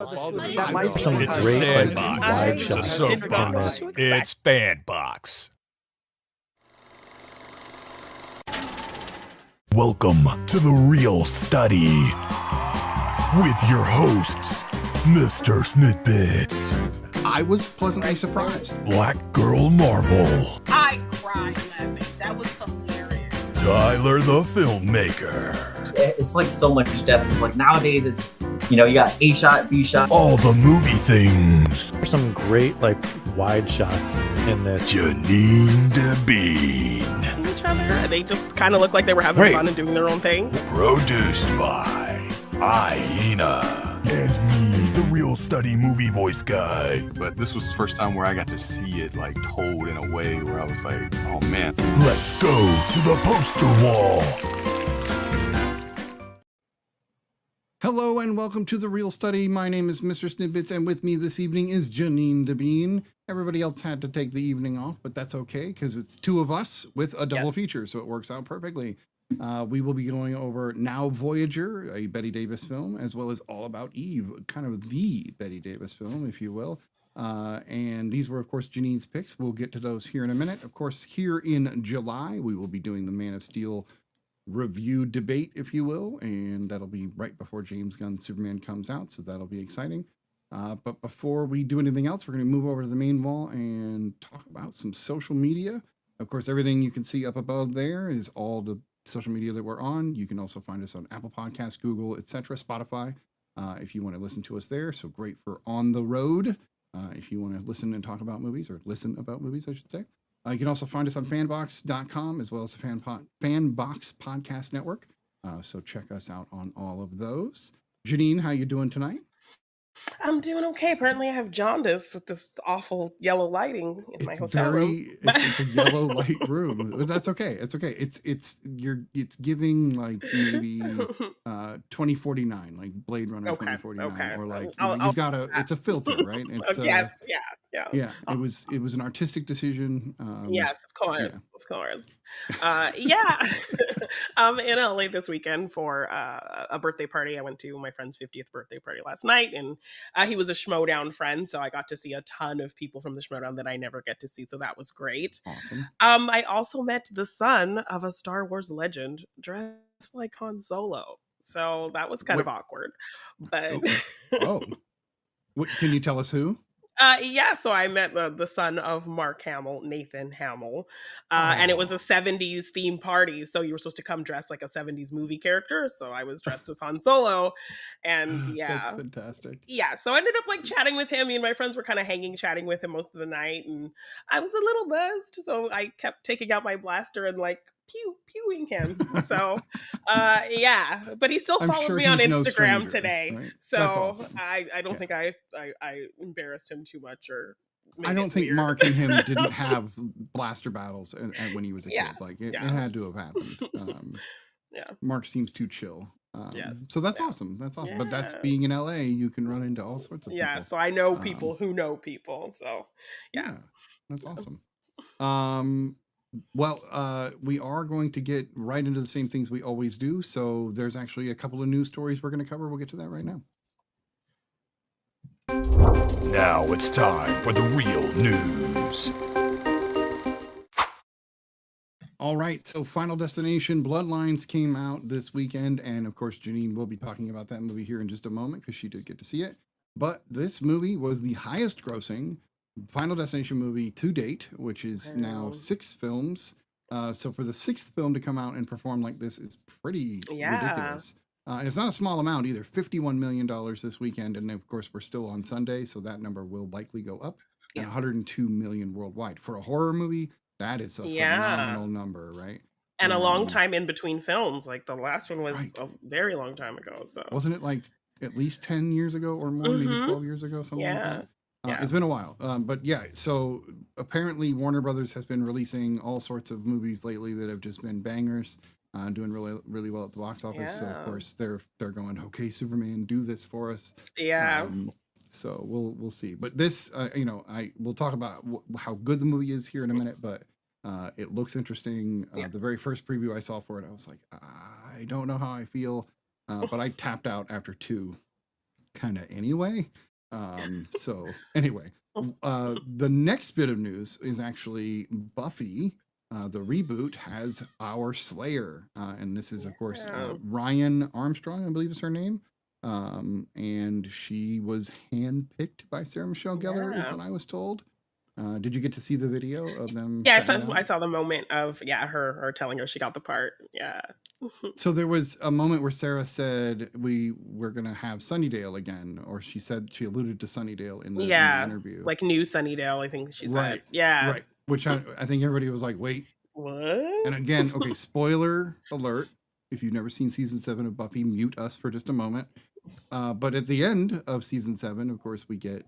That might be Some It's a great, sandbox. wide It's a shots soap in box. there. It's Bandbox. Welcome to the Real Study with your hosts, MrSniDBitS, I was pleasantly surprised. BlackGirlMarvel, I cried laughing. That was hilarious. TylertheFilmmaker. It's like so much depth. It's like nowadays it's, you got A shot, B shot. All the movie things. There's some great, wide shots in this. JeannineDaBean. Each other. They just kind of look like they were having fun and doing their own thing. Produced by Hyena. And me, the Real Study movie voice guy. But this was the first time where I got to see it told in a way where I was like, oh man. Let's go to the poster wall. Hello and welcome to the Real Study. My name is MrSniDBitS, and with me this evening is JeannineDaBean. Everybody else had to take the evening off, but that's okay because it's two of us with a double feature, so it works out perfectly. We will be going over Now Voyager, a Bette Davis film, as well as All About Eve, kind of the Bette Davis film, if you will. And these were, of course, Jannine's picks. We'll get to those here in a minute. Of course, here in July, we will be doing the Man of Steel review debate, if you will, and that'll be right before James Gunn's Superman comes out, so that'll be exciting. But before we do anything else, we're going to move over to the main wall and talk about some social media. Of course, everything you can see up above there is all the social media that we're on. You can also find us on Apple Podcasts, Google, etc., Spotify, if you want to listen to us there. So great for on the road, if you want to listen and talk about movies, or listen about movies, I should say. You can also find us on fanboxd.com as well as the Fanbox Podcast Network. So check us out on all of those. Janine, how you doing tonight? I'm doing okay. Apparently I have jaundice with this awful yellow lighting in my hotel room. It's a yellow light room. But that's okay. It's okay. It's giving maybe 2049, like Blade Runner 2049, or you've got it's a filter, right? It's yes, yeah. It was an artistic decision. Yes, of course. Yeah. I'm in LA this weekend for a birthday party. I went to my friend's 50th birthday party last night, and he was a Schmodown friend, so I got to see a ton of people from the Schmodown that I never get to see, so that was great. Awesome. I also met the son of a Star Wars legend dressed like Han Solo, so that was kind of awkward. But can you tell us who? Yeah, so I met the son of Mark Hamill, Nathan Hamill, and it was a 70s themed party, so you were supposed to come dressed like a 70s movie character, so I was dressed as Han Solo, and yeah. That's fantastic. Yeah, so I ended up chatting with him. Me and my friends were kind of chatting with him most of the night, and I was a little buzzed, so I kept taking out my blaster and pewing him. So yeah, but he still followed me on Instagram today, right? So awesome. I don't think I embarrassed him too much, or I don't think Mark and him didn't have blaster battles when he was a kid. It had to have happened. Mark seems too chill. So that's awesome. That's awesome. But that's being in LA, you can run into all sorts of people. So I know people who know people. So yeah, that's awesome. Well, we are going to get right into the same things we always do. So there's actually a couple of news stories we're going to cover. We'll get to that right now. Now it's time for the real news. All right. So Final Destination Bloodlines came out this weekend. And of course, Janine will be talking about that movie here in just a moment because she did get to see it. But this movie was the highest grossing Final Destination movie to date, which is now 6 films. So for the 6th film to come out and perform like this is pretty ridiculous. And it's not a small amount either. $51 million this weekend. And of course, we're still on Sunday, so that number will likely go up. And 102 million worldwide. For a horror movie, that is a phenomenal number, right? And a long time in between films. The last one was a very long time ago. So wasn't it at least 10 years ago or more, maybe 12 years ago, something like that? It's been a while, but so apparently Warner Brothers has been releasing all sorts of movies lately that have just been bangers, doing really, really well at the box office. So of course they're going, okay, Superman, do this for us. So we'll see. But this, we'll talk about how good the movie is here in a minute. But it looks interesting. The very first preview I saw for it, I was like, I don't know how I feel, but I tapped out after 2. kind of anyway. So anyway, the next bit of news is actually Buffy. The reboot has our Slayer, and this is, of course, Ryan Armstrong, I believe is her name. And she was handpicked by Sarah Michelle Gellar, is what I was told. Did you get to see the video of them? Yeah, I saw the moment of her telling her she got the part. Yeah. So there was a moment where Sarah said we're gonna have Sunnydale again, or she said she alluded to Sunnydale in the interview, like new Sunnydale, I think she said. Yeah, right. Which I think everybody was like, wait, what? And again, okay, spoiler alert. If you've never seen season 7 of Buffy, mute us for just a moment. But at the end of season 7, of course, we get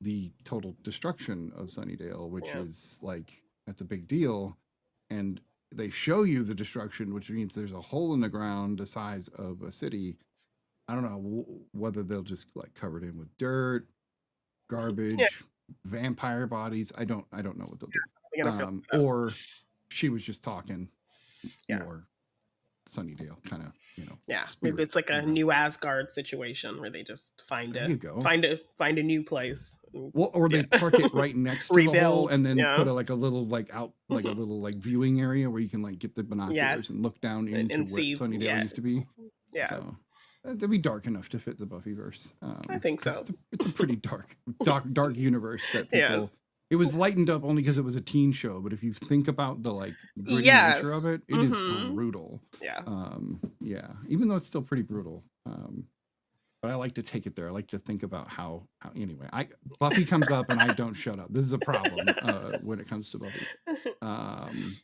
the total destruction of Sunnydale, which is like, that's a big deal. And they show you the destruction, which means there's a hole in the ground the size of a city. I don't know whether they'll just like cover it in with dirt, garbage, vampire bodies. I don't know what they'll do. Or she was just talking more Sunnydale kind of, maybe it's like a new Asgard situation where they just find a new place. Well, or they park it right next to the hole and then put a little viewing area where you can like get the binoculars and look down into and where see, Sunnydale used to be. Yeah. So that'd be dark enough to fit the Buffyverse. I think so. It's a pretty dark universe that people. It was lightened up only because it was a teen show, but if you think about the like gritty nature of it, it is brutal. Yeah. Even though it's still pretty brutal. But I like to take it there. I like to think about how anyway, Buffy comes up and I don't shut up. This is a problem when it comes to Buffy.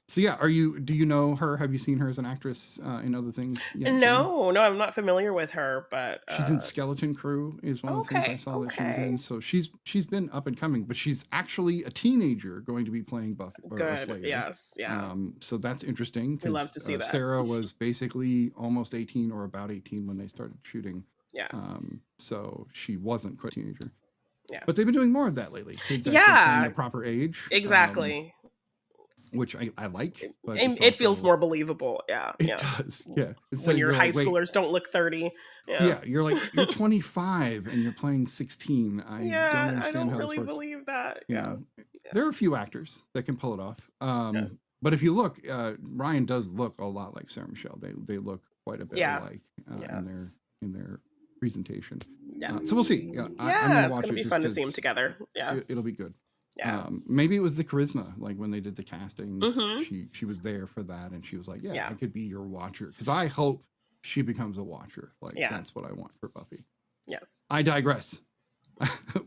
So yeah, do you know her? Have you seen her as an actress in other things yet? No, I'm not familiar with her, but she's in Skeleton Crew is one of the things I saw that she was in. So she's been up and coming, but she's actually a teenager going to be playing Buffy or Slayer. Yes, yeah. So that's interesting. We love to see that. Sarah was basically almost 18 or about 18 when they started shooting. Yeah. So she wasn't quite a teenager. Yeah. But they've been doing more of that lately. Kids actually playing the proper age. Exactly. Which I like. But it feels more believable. Yeah. It does. Yeah. When your high schoolers don't look 30. Yeah. You're 25 and you're playing 16. I don't understand I don't how really this works. believe that. There are a few actors that can pull it off. But if you look, Ryan does look a lot like Sarah Michelle. They look quite a bit alike in their presentation. So we'll see. It's gonna be fun to see them together. It'll be good. Maybe it was the charisma, like when they did the casting. She was there for that, and she was like, I could be your watcher, because I hope she becomes a watcher. That's what I want for Buffy. Yes. I digress.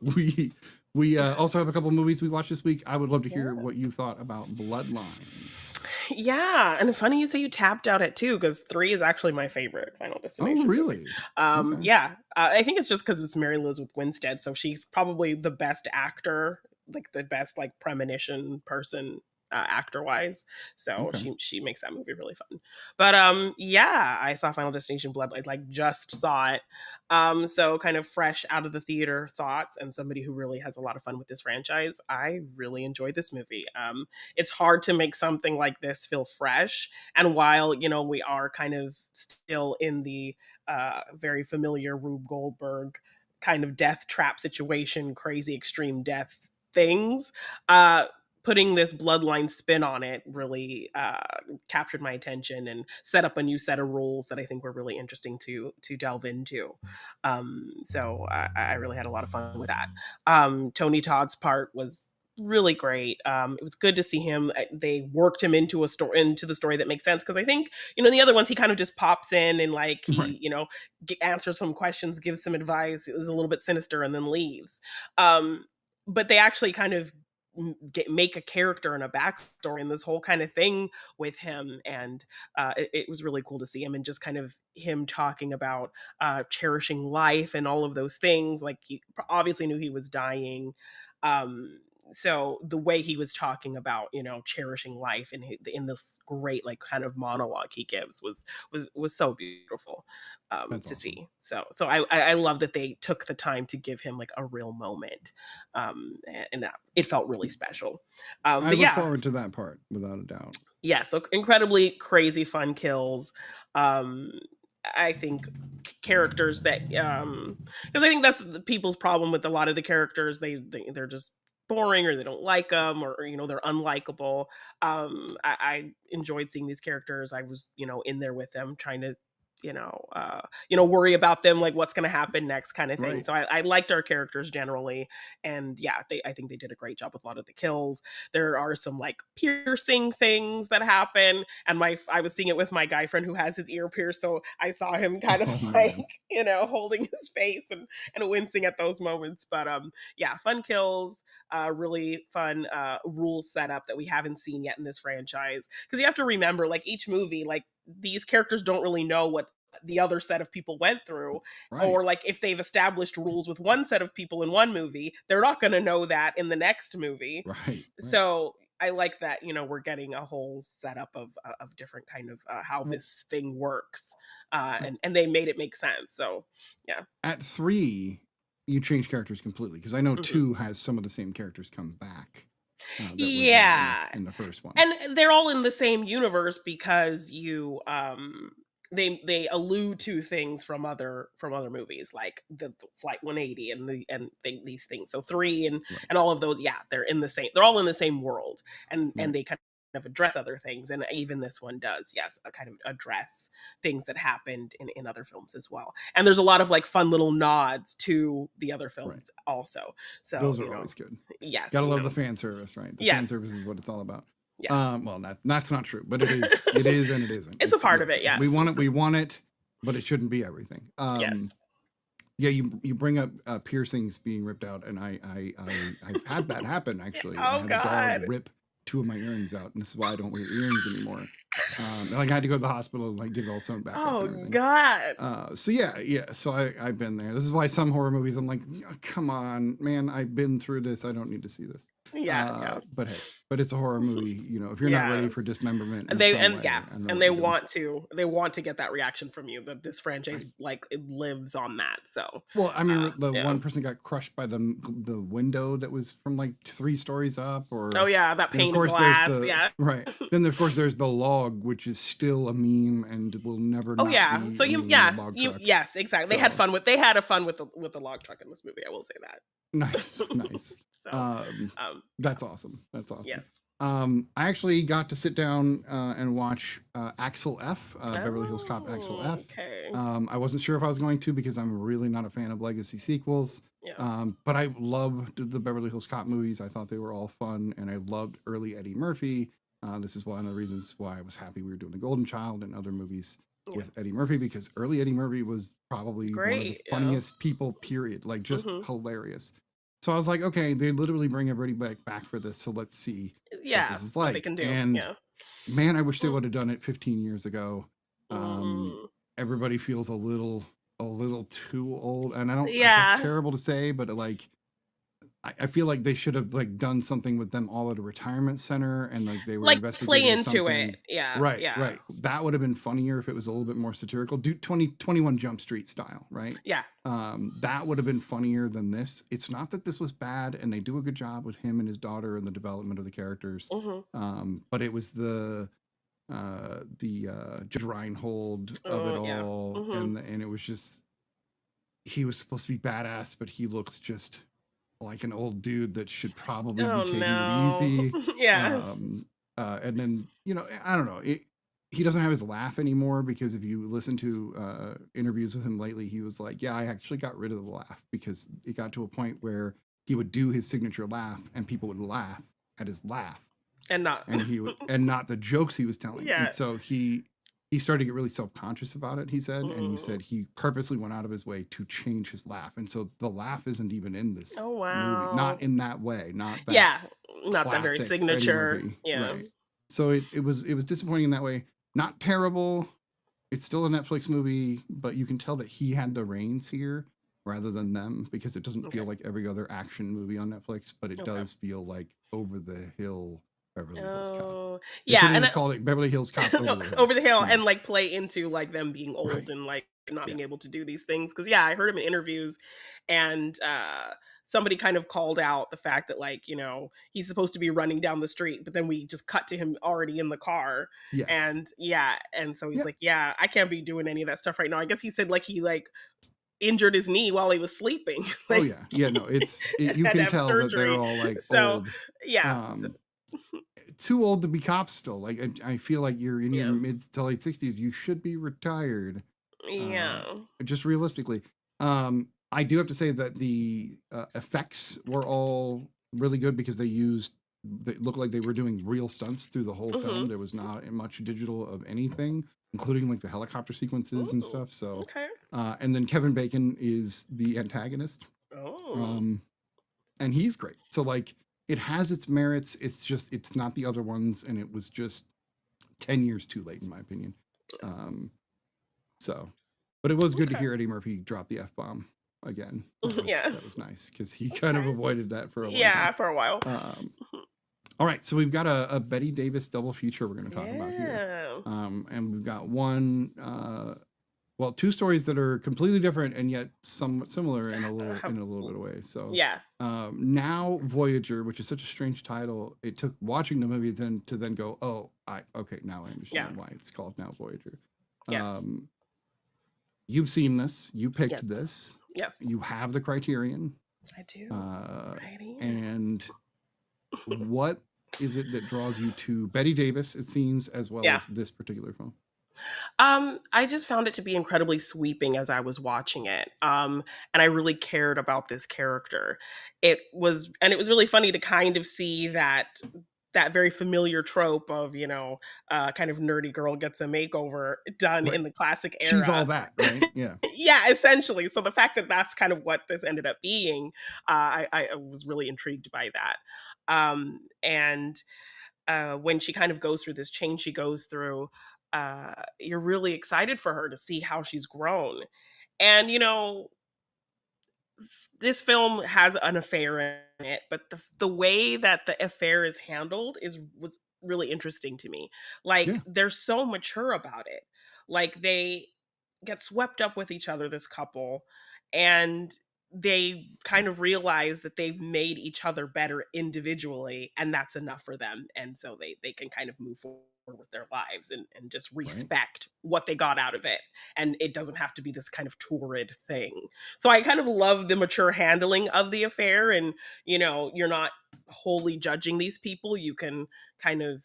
We also have a couple movies we watched this week. I would love to hear what you thought about Bloodlines. Yeah, and funny you say you tapped out at 2, because 3 is actually my favorite Final Destination. Oh, really? Okay. Yeah, I think it's just because it's Mary Elizabeth Winstead, so she's probably the best actor, like the best like premonition person actor-wise. So she makes that movie really fun. But I saw Final Destination Bloodline, like just saw it. So kind of fresh out of the theater thoughts, and somebody who really has a lot of fun with this franchise. I really enjoyed this movie. It's hard to make something like this feel fresh. And while, we are kind of still in the very familiar Rube Goldberg kind of death trap situation, crazy extreme death things, putting this Bloodline spin on it really captured my attention and set up a new set of rules that I think were really interesting to delve into. So I really had a lot of fun with that. Tony Todd's part was really great. It was good to see him. They worked him into the story that makes sense, because I think the other ones he kind of just pops in and like he answers some questions, gives some advice, is a little bit sinister, and then leaves. But they actually kind of make a character and a backstory and this whole kind of thing with him, and it was really cool to see him, and just kind of him talking about cherishing life and all of those things. Like, he obviously knew he was dying, so the way he was talking about cherishing life in this great like kind of monologue he gives was so beautiful to see. So I love that they took the time to give him like a real moment, and that it felt really special. I look forward to that part without a doubt. So incredibly crazy fun kills. I think characters that because I think that's the people's problem with a lot of the characters. They're just boring, or they don't like them, or they're unlikable. I enjoyed seeing these characters. I was in there with them, trying to worry about them, like what's going to happen next, kind of thing. Right. So I liked our characters generally, and yeah, I think they did a great job with a lot of the kills. There are some like piercing things that happen, and I was seeing it with my guy friend who has his ear pierced, so I saw him kind of holding his face and wincing at those moments. But yeah, fun kills, really fun rule setup that we haven't seen yet in this franchise, because you have to remember, like, each movie, like, these characters don't really know what the other set of people went through, or like if they've established rules with one set of people in one movie, they're not going to know that in the next movie. Right. So I like that, we're getting a whole setup of different kind of how this thing works, and they made it make sense. So yeah. At 3, you change characters completely, because I know 2 has some of the same characters come back. That were in the first one, and they're all in the same universe because they allude to things from other movies, like the Flight 180 and these things. So 3 and all of those, they're all in the same world, and they kind of address other things, and even this one does, kind of address things that happened in other films as well. And there's a lot of like fun little nods to the other films also. So those are always good. Yes, gotta love the fan service, right? The fan service is what it's all about. Well, that's not true, but it is. It is and it isn't. It's a part of it. Yes, we want it, but it shouldn't be everything. Yes. Yeah, you bring up piercings being ripped out, and I've had that happen actually. Oh, I had God. a dog rip 2 of my earrings out, and this is why I don't wear earrings anymore. Like I had to go to the hospital and like get it all sewn back up. Oh, and everything. God. So yeah. So I've been there. This is why some horror movies I'm like, come on, man, I've been through this. I don't need to see this. Yeah. But hey, it's a horror movie. If you're not ready for dismemberment, and they want to get that reaction from you, that this franchise like it lives on that. So well, I mean, one person got crushed by the window that was from like 3 stories up, or that pane of glass. Right. Then of course there's the log, which is still a meme and will never. Be So yes, exactly. So, they had a fun with the log truck in this movie. I will say that. Nice. So that's awesome. Yes. I actually got to sit down and watch Axel F, Beverly Hills Cop Axel F. Okay. I wasn't sure if I was going to, because I'm really not a fan of legacy sequels. But I loved the Beverly Hills Cop movies. I thought they were all fun, and I loved early Eddie Murphy. This is one of the reasons why I was happy we were doing The Golden Child and other movies with Eddie Murphy, because early Eddie Murphy was probably one of the funniest people, period. Like, just hilarious. So I was like, okay, they literally bring everybody back for this, so let's see what this is like. What they can do. And man, I wish they would have done it 15 years ago. Everybody feels a little too old, and I don't. It's terrible to say, but like, I feel like they should have like done something with them all at a retirement center, and like they were like investigating play into something. it. Right. That would have been funnier if it was a little bit more satirical. Do 21 Jump Street style, right? Yeah. That would have been funnier than this. It's not that this was bad, and they do a good job with him and his daughter and the development of the characters. But it was the Judge Reinhold of it all, and it was just, he was supposed to be badass, but he looks just like an old dude that should probably be taking it easy. And then I don't know, he doesn't have his laugh anymore, because if you listen to interviews with him lately, he was like, I actually got rid of the laugh, because it got to a point where he would do his signature laugh and people would laugh at his laugh and not the jokes he was telling. And so he started to get really self-conscious about it, he said. And he said he purposely went out of his way to change his laugh. And so the laugh isn't even in this movie. Not in that way. Not that not that very signature. Right. So it was disappointing in that way. Not terrible. It's still a Netflix movie, but you can tell that he had the reins here rather than them, because it doesn't feel like every other action movie on Netflix, but it does feel like over the hill Beverly Hills Cop. And it's called it Beverly Hills Cop over the hill, and like play into like them being old and like not Yeah. being able to do these things. Because I heard him in interviews, and somebody kind of called out the fact that, like, he's supposed to be running down the street, but then we just cut to him already in the car. Yes. And so he's Yeah. like, I can't be doing any of that stuff right now. I guess he said like he injured his knee while he was sleeping. Oh yeah. No, you had to can have tell that they're surgery. all like So old. yeah, so, Too old to be cops still. Like I feel like you're in your Yeah. mid to late 60s. You should be retired. yeah. Just realistically. I do have to say that the effects were all really good because they looked like they were doing real stunts through the whole film. There was not much digital of anything, including like the helicopter sequences and Ooh, stuff. So, okay. and then Kevin Bacon is the antagonist. Oh. And he's great. So like it has its merits. It's not the other ones, and it was just 10 years too late in my opinion. But it was good to Okay. hear Eddie Murphy drop the F-bomb again. Yeah. That was nice because he kind of avoided that for a long Yeah, time. for a while. All right, so we've got a Bette Davis double feature we're going to talk about here. And we've got two stories that are completely different and yet somewhat similar in a little bit of ways. So Yeah. now Voyager, which is such a strange title, it took watching the movie to then go, oh, okay, now I understand why it's called now Voyager. Yeah. You've seen this, you picked Yes. this, Yes. you have the Criterion, I do. and what is it that draws you to Bette Davis, it seems, as well as this particular film? I just found it to be incredibly sweeping as I was watching it. And I really cared about this character. It was really funny to kind of see that very familiar trope of, kind of nerdy girl gets a makeover done Right. in the classic era. She's all that, right? Yeah. Yeah, essentially. So the fact that that's kind of what this ended up being, I was really intrigued by that. And when she kind of goes through this change she goes through, you're really excited for her to see how she's grown. And, this film has an affair in it, but the way that the affair is handled was really interesting to me. Like, they're so mature about it. Like, they get swept up with each other, this couple, and they kind of realize that they've made each other better individually, and that's enough for them. And so they can kind of move forward with their lives and just respect what they got out of it. And it doesn't have to be this kind of torrid thing. So I kind of love the mature handling of the affair. And, you're not wholly judging these people. You can kind of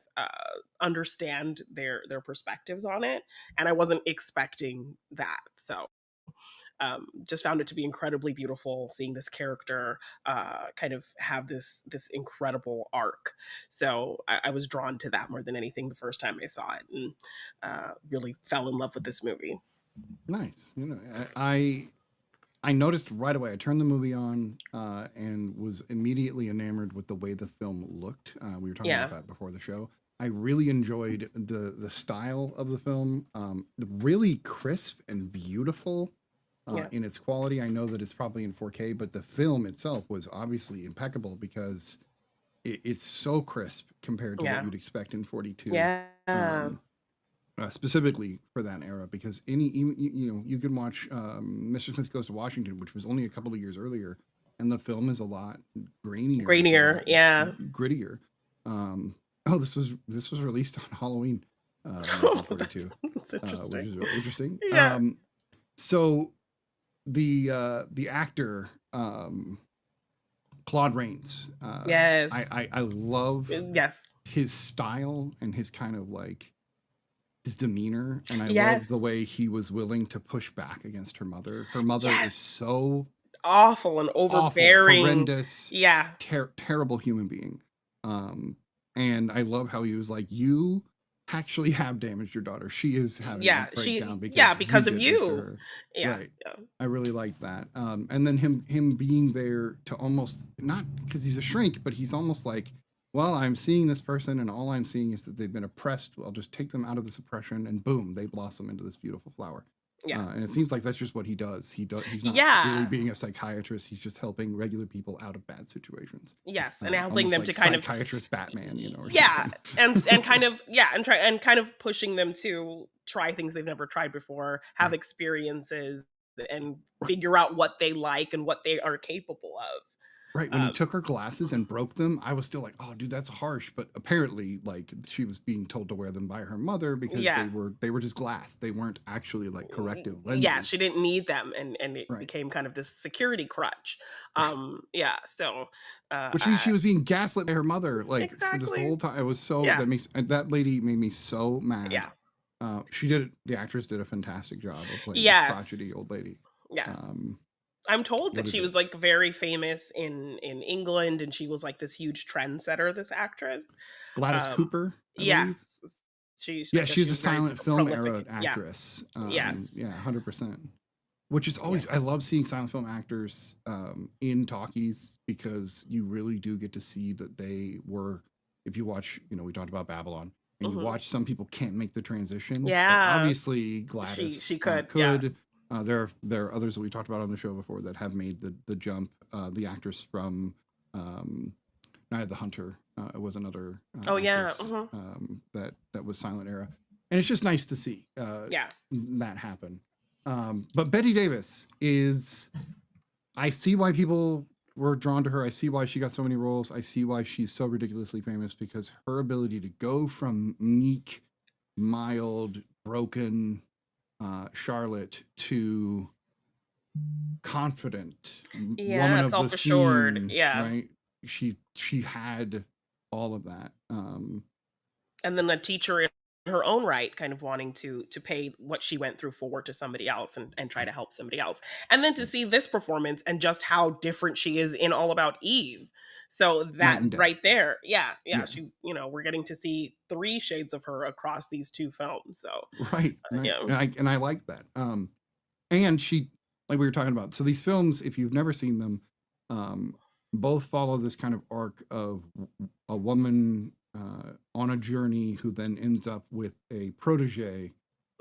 understand their perspectives on it. And I wasn't expecting that. So just found it to be incredibly beautiful seeing this character kind of have this incredible arc. So I was drawn to that more than anything the first time I saw it, and really fell in love with this movie. Nice. I noticed right away. I turned the movie on and was immediately enamored with the way the film looked. We were talking about that before the show. I really enjoyed the style of the film. Really crisp and beautiful. In its quality. I know that it's probably in 4K, but the film itself was obviously impeccable because it's so crisp compared to what you'd expect in 42. Specifically for that era, because you can watch Mr. Smith Goes to Washington, which was only a couple of years earlier, and the film is a lot grainier, grittier. This was released on Halloween, 1942, That's interesting. which is really interesting. Yeah. So the actor Claude Rains, I love his style and his kind of like his demeanor, and I love the way he was willing to push back against her mother. Her mother is so awful and overbearing, horrendous, terrible human being. And I love how he was like, you actually have damaged your daughter. She is having a breakdown because of you. I really liked that. And then him being there to almost, not because he's a shrink, but he's almost like, well, I'm seeing this person and all I'm seeing is that they've been oppressed. I'll just take them out of this oppression and boom, they blossom into this beautiful flower. Yeah. And it seems like that's just what he does. He's not really Yeah. being a psychiatrist. He's just helping regular people out of bad situations. Yes, and helping Almost them like to kind of psychiatrist Batman, or yeah, something. and kind of and kind of pushing them to try things they've never tried before, have Right. experiences, and Right. figure out what they like and what they are capable of. Right. When he took her glasses and broke them, I was still like, oh, dude, that's harsh. But apparently, like, she was being told to wear them by her mother because Yeah. they were just glass. They weren't actually like corrective Yeah, lenses. she didn't need them, and it Right. became kind of this security crutch. Right. Yeah, so Which she was being gaslit by her mother, like, for this exactly. whole time. It was so Yeah. that lady made me so mad. Yeah. The actress did a fantastic job of playing this Yes. crotchety old lady. Yeah. I'm told what that is she it? was like very famous in England, and she was like this huge trendsetter, this actress. Gladys Um, Cooper, I believe. yes. I Yeah, guess she was a was very silent film prolific. era Yeah. actress. Yes. Yeah, 100%. Which is always, I love seeing silent film actors in talkies, because you really do get to see that they were, if you watch, we talked about Babylon, and you Mhm. watch, some people can't make the transition. but Yeah. obviously Gladys She could. Yeah. There are others that we talked about on the show before that have made the jump. The actress from Night of the Hunter was another Oh yeah. actress, Mhm. that was silent era, and it's just nice to see Yeah. that happen. But Bette Davis is, I see why people were drawn to her. I see why she got so many roles. I see why she's so ridiculously famous, because her ability to go from meek, mild, broken Charlotte to confident Yeah, woman of the self-assured. scene, Yeah. right? She had all of that. And then the teacher in her own right kind of wanting to pay what she went through forward to somebody else and try to help somebody else. And then to see this performance and just how different she is in All About Eve. So Night that and day. right there, yeah, Yeah. she's, we're getting to see 3 shades of her across these 2 films. So Right. yeah. And I like that. And she, like we were talking about, so these films, if you've never seen them, both follow this kind of arc of a woman on a journey who then ends up with a protege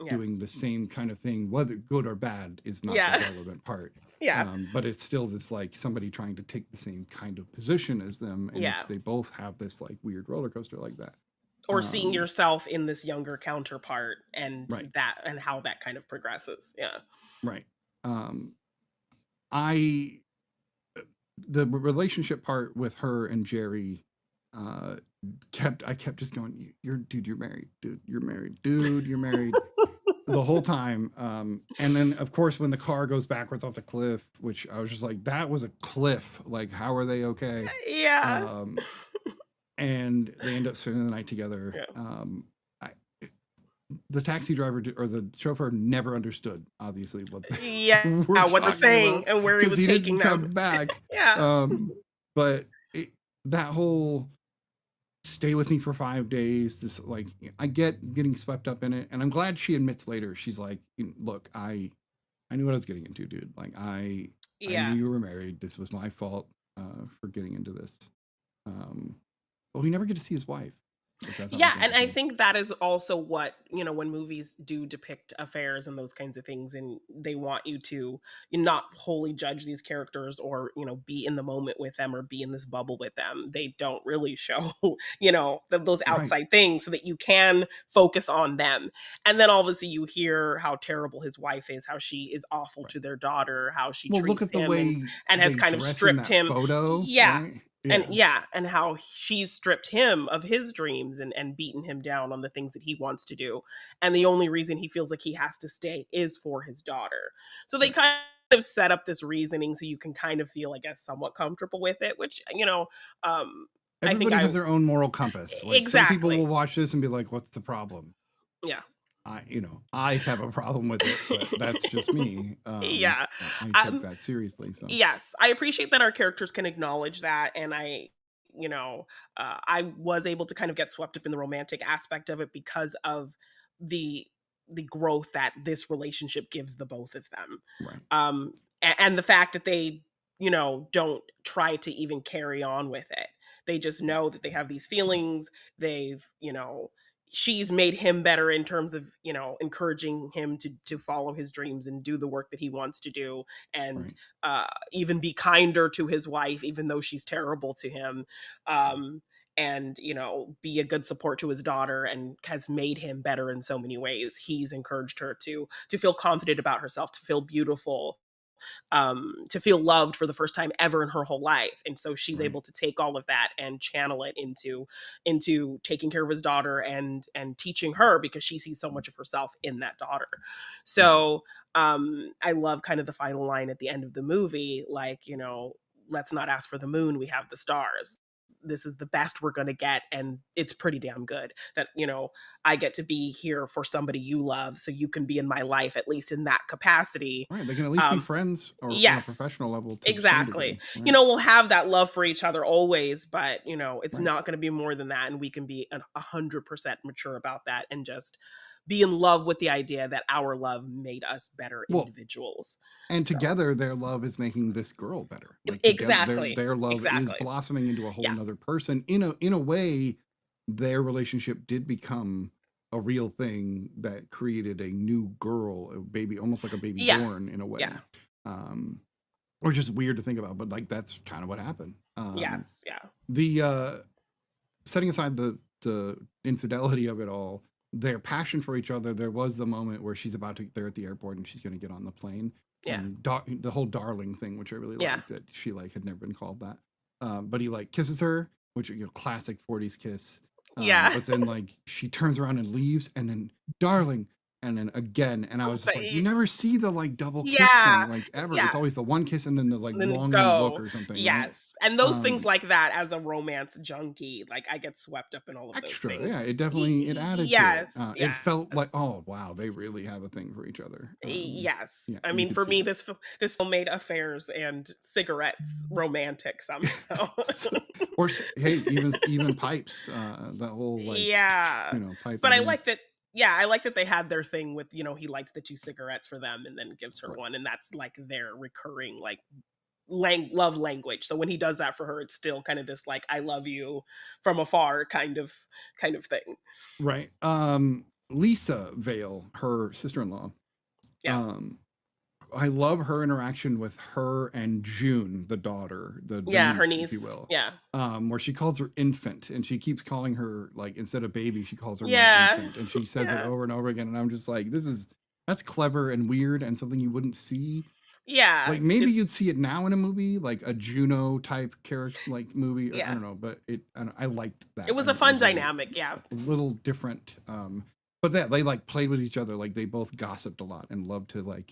doing the same kind of thing, whether good or bad is not the relevant part. Yeah. But it's still this, like, somebody trying to take the same kind of position as them, and they both have this like weird roller coaster like that. Or seeing yourself in this younger counterpart, and Right. that, and how that kind of progresses. Yeah. Right. The relationship part with her and Jerry, I kept just going, you're married, dude, you're married, dude, you're married, the whole time. And then of course when the car goes backwards off the cliff, which I was just like, that was a cliff, like, how are they okay? Yeah. And they end up spending the night together. Yeah. The taxi driver or the chauffeur never understood, obviously, what what talking they're saying about, and where he was 'cause taking didn't come them. back. Yeah. But that whole stay with me for 5 days, this, like, I get getting swept up in it, and I'm glad she admits later, she's like, look, I knew what I was getting into, dude. Like, I knew you were married. This was my fault for getting into this. But we never get to see his wife. Yeah, and I think that is also what, when movies do depict affairs and those kinds of things, and they want you to not wholly judge these characters, or, be in the moment with them, or be in this bubble with them. They don't really show, those outside things, so that you can focus on them. And then obviously you hear how terrible his wife is, how she is awful to their daughter, how she treats look at the him, way and has they kind of dress in stripped that him. photo, Yeah. right? And how she's stripped him of his dreams and beaten him down on the things that he wants to do. And the only reason he feels like he has to stay is for his daughter. So they kind of set up this reasoning so you can kind of feel, I guess, somewhat comfortable with it, which, everybody has their own moral compass. Like, exactly. some people will watch this and be like, what's the problem? Yeah. I have a problem with it, but that's just me. Yeah. I take that seriously. So Yes, I appreciate that our characters can acknowledge that, and I was able to kind of get swept up in the romantic aspect of it because of the growth that this relationship gives the both of them. Right. And the fact that they, don't try to even carry on with it. They just know that they have these feelings. They've, she's made him better in terms of, encouraging him to follow his dreams and do the work that he wants to do, and even be kinder to his wife, even though she's terrible to him. And be a good support to his daughter, and has made him better in so many ways. He's encouraged her to feel confident about herself, to feel beautiful, to feel loved for the first time ever in her whole life. And so she's able to take all of that and channel it into taking care of his daughter and teaching her, because she sees so much of herself in that daughter. So I love kind of the final line at the end of the movie, like, let's not ask for the moon, we have the stars. This is the best we're going to get, and it's pretty damn good that I get to be here for somebody you love, so you can be in my life, at least in that capacity. Right, they can at least be friends, or yes, on a professional level. Exactly. Right. We'll have that love for each other always, but it's not going to be more than that, and we can be 100% mature about that, and just be in love with the idea that our love made us better individuals. And together, their love is making this girl better. Like, exactly. Their love is blossoming into a whole another person. In a way, their relationship did become a real thing that created a new girl, a baby, almost like a baby born in a way. Which is weird to think about, but like that's kind of what happened. Yes. Yeah. The setting aside the infidelity of it all, their passion for each other, there was the moment where they're at the airport and she's going to get on the plane. And the whole darling thing, which I really liked, that she had never been called that. But he kisses her, which classic 40s kiss. But then she turns around and leaves, and then darling, and then again, and I was just you never see the double kiss thing ever. It's always the one kiss and then the long look or something. Yes, right? And those things like that, as a romance junkie, I get swept up in all of those things. Yeah, it definitely added to it. It felt like, oh wow, they really have a thing for each other. Yes, I mean, for me, this film made affairs and cigarettes romantic somehow. Or hey, even pipes. The whole pipe. But I like that. Yeah, I like that they had their thing with, he lights the 2 cigarettes for them and then gives her one, and that's their recurring love language. So when he does that for her, it's still kind of this I love you from afar kind of thing. Right. Lisa Vale, her sister-in-law. I love her interaction with her and June, the daughter, her niece, if you will. Where she calls her infant, and she keeps calling her instead of baby, she calls her infant, and she says it over and over again. And I'm just like, that's clever and weird, and something you wouldn't see. Maybe you'd see it now in a movie, like a Juno type character, movie. Or, I don't know, but I liked that. It was a fun dynamic, a little different. But they played with each other, they both gossiped a lot and loved to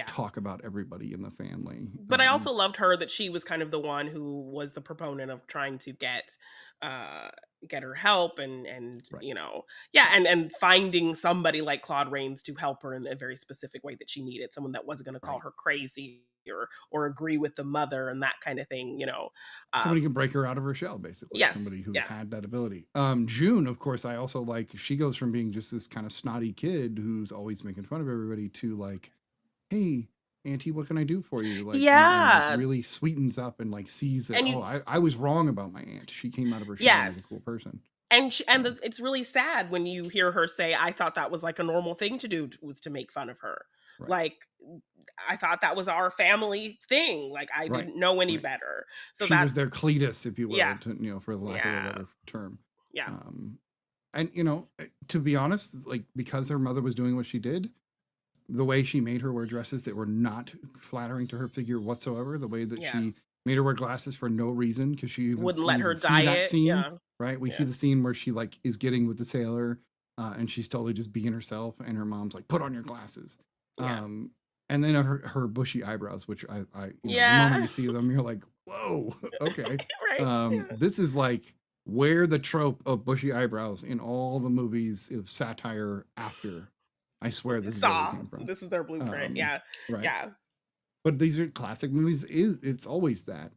talk about everybody in the family. But I also loved her, that she was kind of the one who was the proponent of trying to get her help and and finding somebody like Claude Rains to help her in a very specific way that she needed, someone that wasn't going to call her crazy or agree with the mother and that kind of thing, somebody who can break her out of her shell, basically. Somebody who had that ability. June, of course, I also she goes from being just this kind of snotty kid who's always making fun of everybody to hey, Auntie, what can I do for you? Really sweetens up and sees that, I was wrong about my aunt. She came out of her shell as a cool person. And it's really sad when you hear her say, I thought that was a normal thing to do, was to make fun of her. I thought that was our family thing. I didn't know any better. So she was their Cletus, if you will, for the lack of a better term. And to be honest, because her mother was doing what she did, the way she made her wear dresses that were not flattering to her figure whatsoever, the way that she made her wear glasses for no reason, because she wouldn't let her diet. That scene, right? We see the scene where she is getting with the sailor, and she's totally just being herself, and her mom's like, "Put on your glasses." And then her bushy eyebrows, which the moment you see them, you're like, "Whoa, okay." This is where the trope of bushy eyebrows in all the movies of satire after. I swear this is where they came from. This is their blueprint. But these are classic movies. It's always that.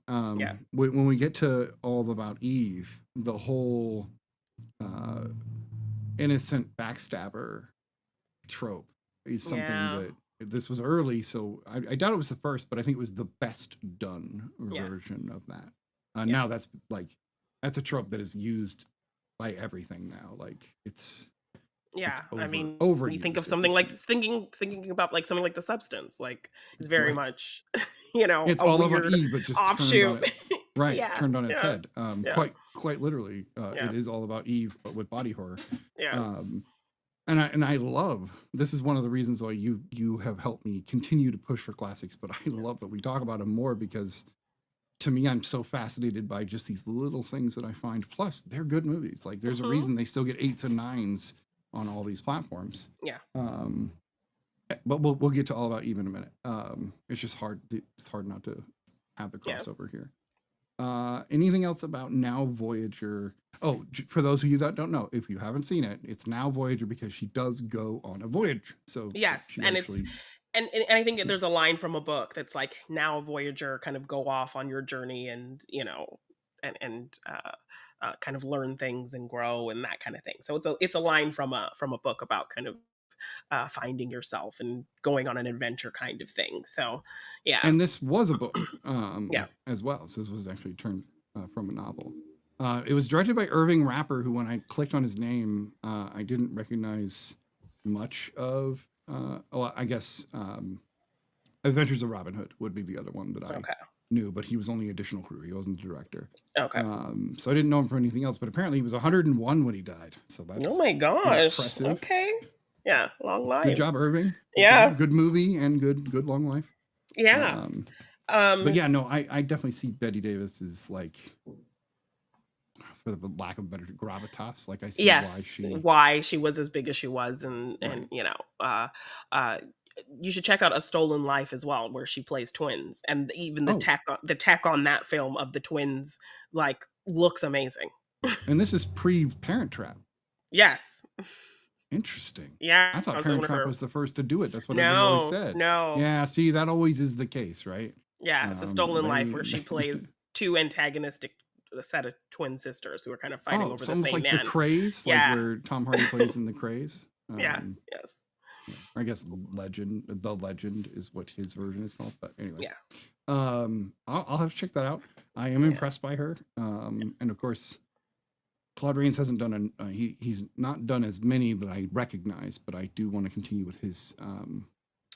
When we get to All About Eve, the whole innocent backstabber trope is something that this was early. So I doubt it was the first, but I think it was the best done version of that. Now that's a trope that is used by everything now. Yeah, I mean, you think of overused at something this like point. thinking about like something like The Substance, like is very Right. much, It's a all about weird Eve, but just turned on offshoot. its right, Yeah, turned on its yeah, head. yeah, Quite literally, yeah, it is all about Eve, but with body horror. yeah. Um, and I love this is one of the reasons why you have helped me continue to push for classics. But I love that we talk about them more because to me, I'm so fascinated by just these little things that I find. Plus, they're good movies. Like there's a Hmm. reason they still get 8s and 9s on all these platforms. Yeah, Um, but we'll get to all about Eve in a minute. It's just hard. It's hard not to have the yeah. crossover here. Anything else about Now Voyager? Oh, for those of you that don't know, if you haven't seen it, it's Now Voyager because she does go on a voyage. So Yes, she and actually, and I think that there's a line from a book that's like, now Voyager, kind of go off on your journey and kind of learn things and grow and that kind of thing. So it's a line from a book about kind of finding yourself and going on an adventure kind of thing. So yeah, and this was a book yeah, as well. So this was actually turned from a novel. It was directed by Irving Rapper, who when I clicked on his name, I didn't recognize much of. I guess Adventures of Robin Hood would be the other one that I okay, knew, but he was only additional crew. He wasn't the director. okay. So I didn't know him for anything else, but apparently he was 101 when he died. So that's Oh my gosh. impressive. Okay. Yeah, long life. Good job, Irving. Yeah. Good movie and good long life. Yeah. But yeah, no, I definitely see Bette Davis as like, for the lack of better gravitas. Like I see Yes, why why she was as big as she was, and right. uh, you should check out A Stolen Life as well, where she plays twins, and even the tech on that film of the twins like looks amazing. And this is pre-Parent Trap. Yes. Interesting. Yeah, I thought was Parent one of Trap her. was the first to do it. That's what everybody always said. No. Yeah, see, that always is the case, right? Yeah, it's A Stolen Life where she plays two antagonistic set of twin sisters who are kind of fighting over it's the almost same like man. The Craze, like where Tom Hardy plays in The Craze. Yeah. Yes. I guess The Legend is what his version is called. But anyway, Yeah. I'll have to check that out. I am impressed by her. And of course, Claude Rains hasn't done he's not done as many that I recognize, but I do want to continue with his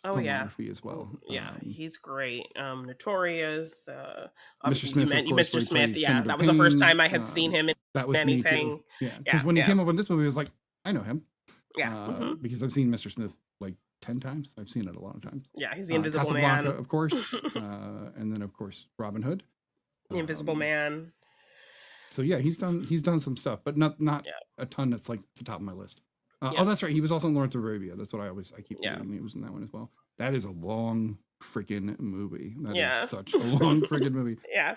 filmography as well. Yeah, he's great. Notorious. Mr. Smith, of course, Mr. Smith. Yeah, Senator that was the first Payne. time I had seen him in That was anything. Me too. Yeah, because when he came up in this movie, I was like, I know him. Yeah, because I've seen Mr. Smith like 10 times. I've seen it a lot of times. Yeah, he's the Invisible Casablanca, Man, of course, and then of course Robin Hood, the Invisible Man. So yeah, he's done some stuff, but not a ton that's like the top of my list. Oh, that's right. He was also in Lawrence of Arabia. That's what I keep forgetting. He was in that one as well. That is a long freaking movie. That is such a long freaking movie. Yeah.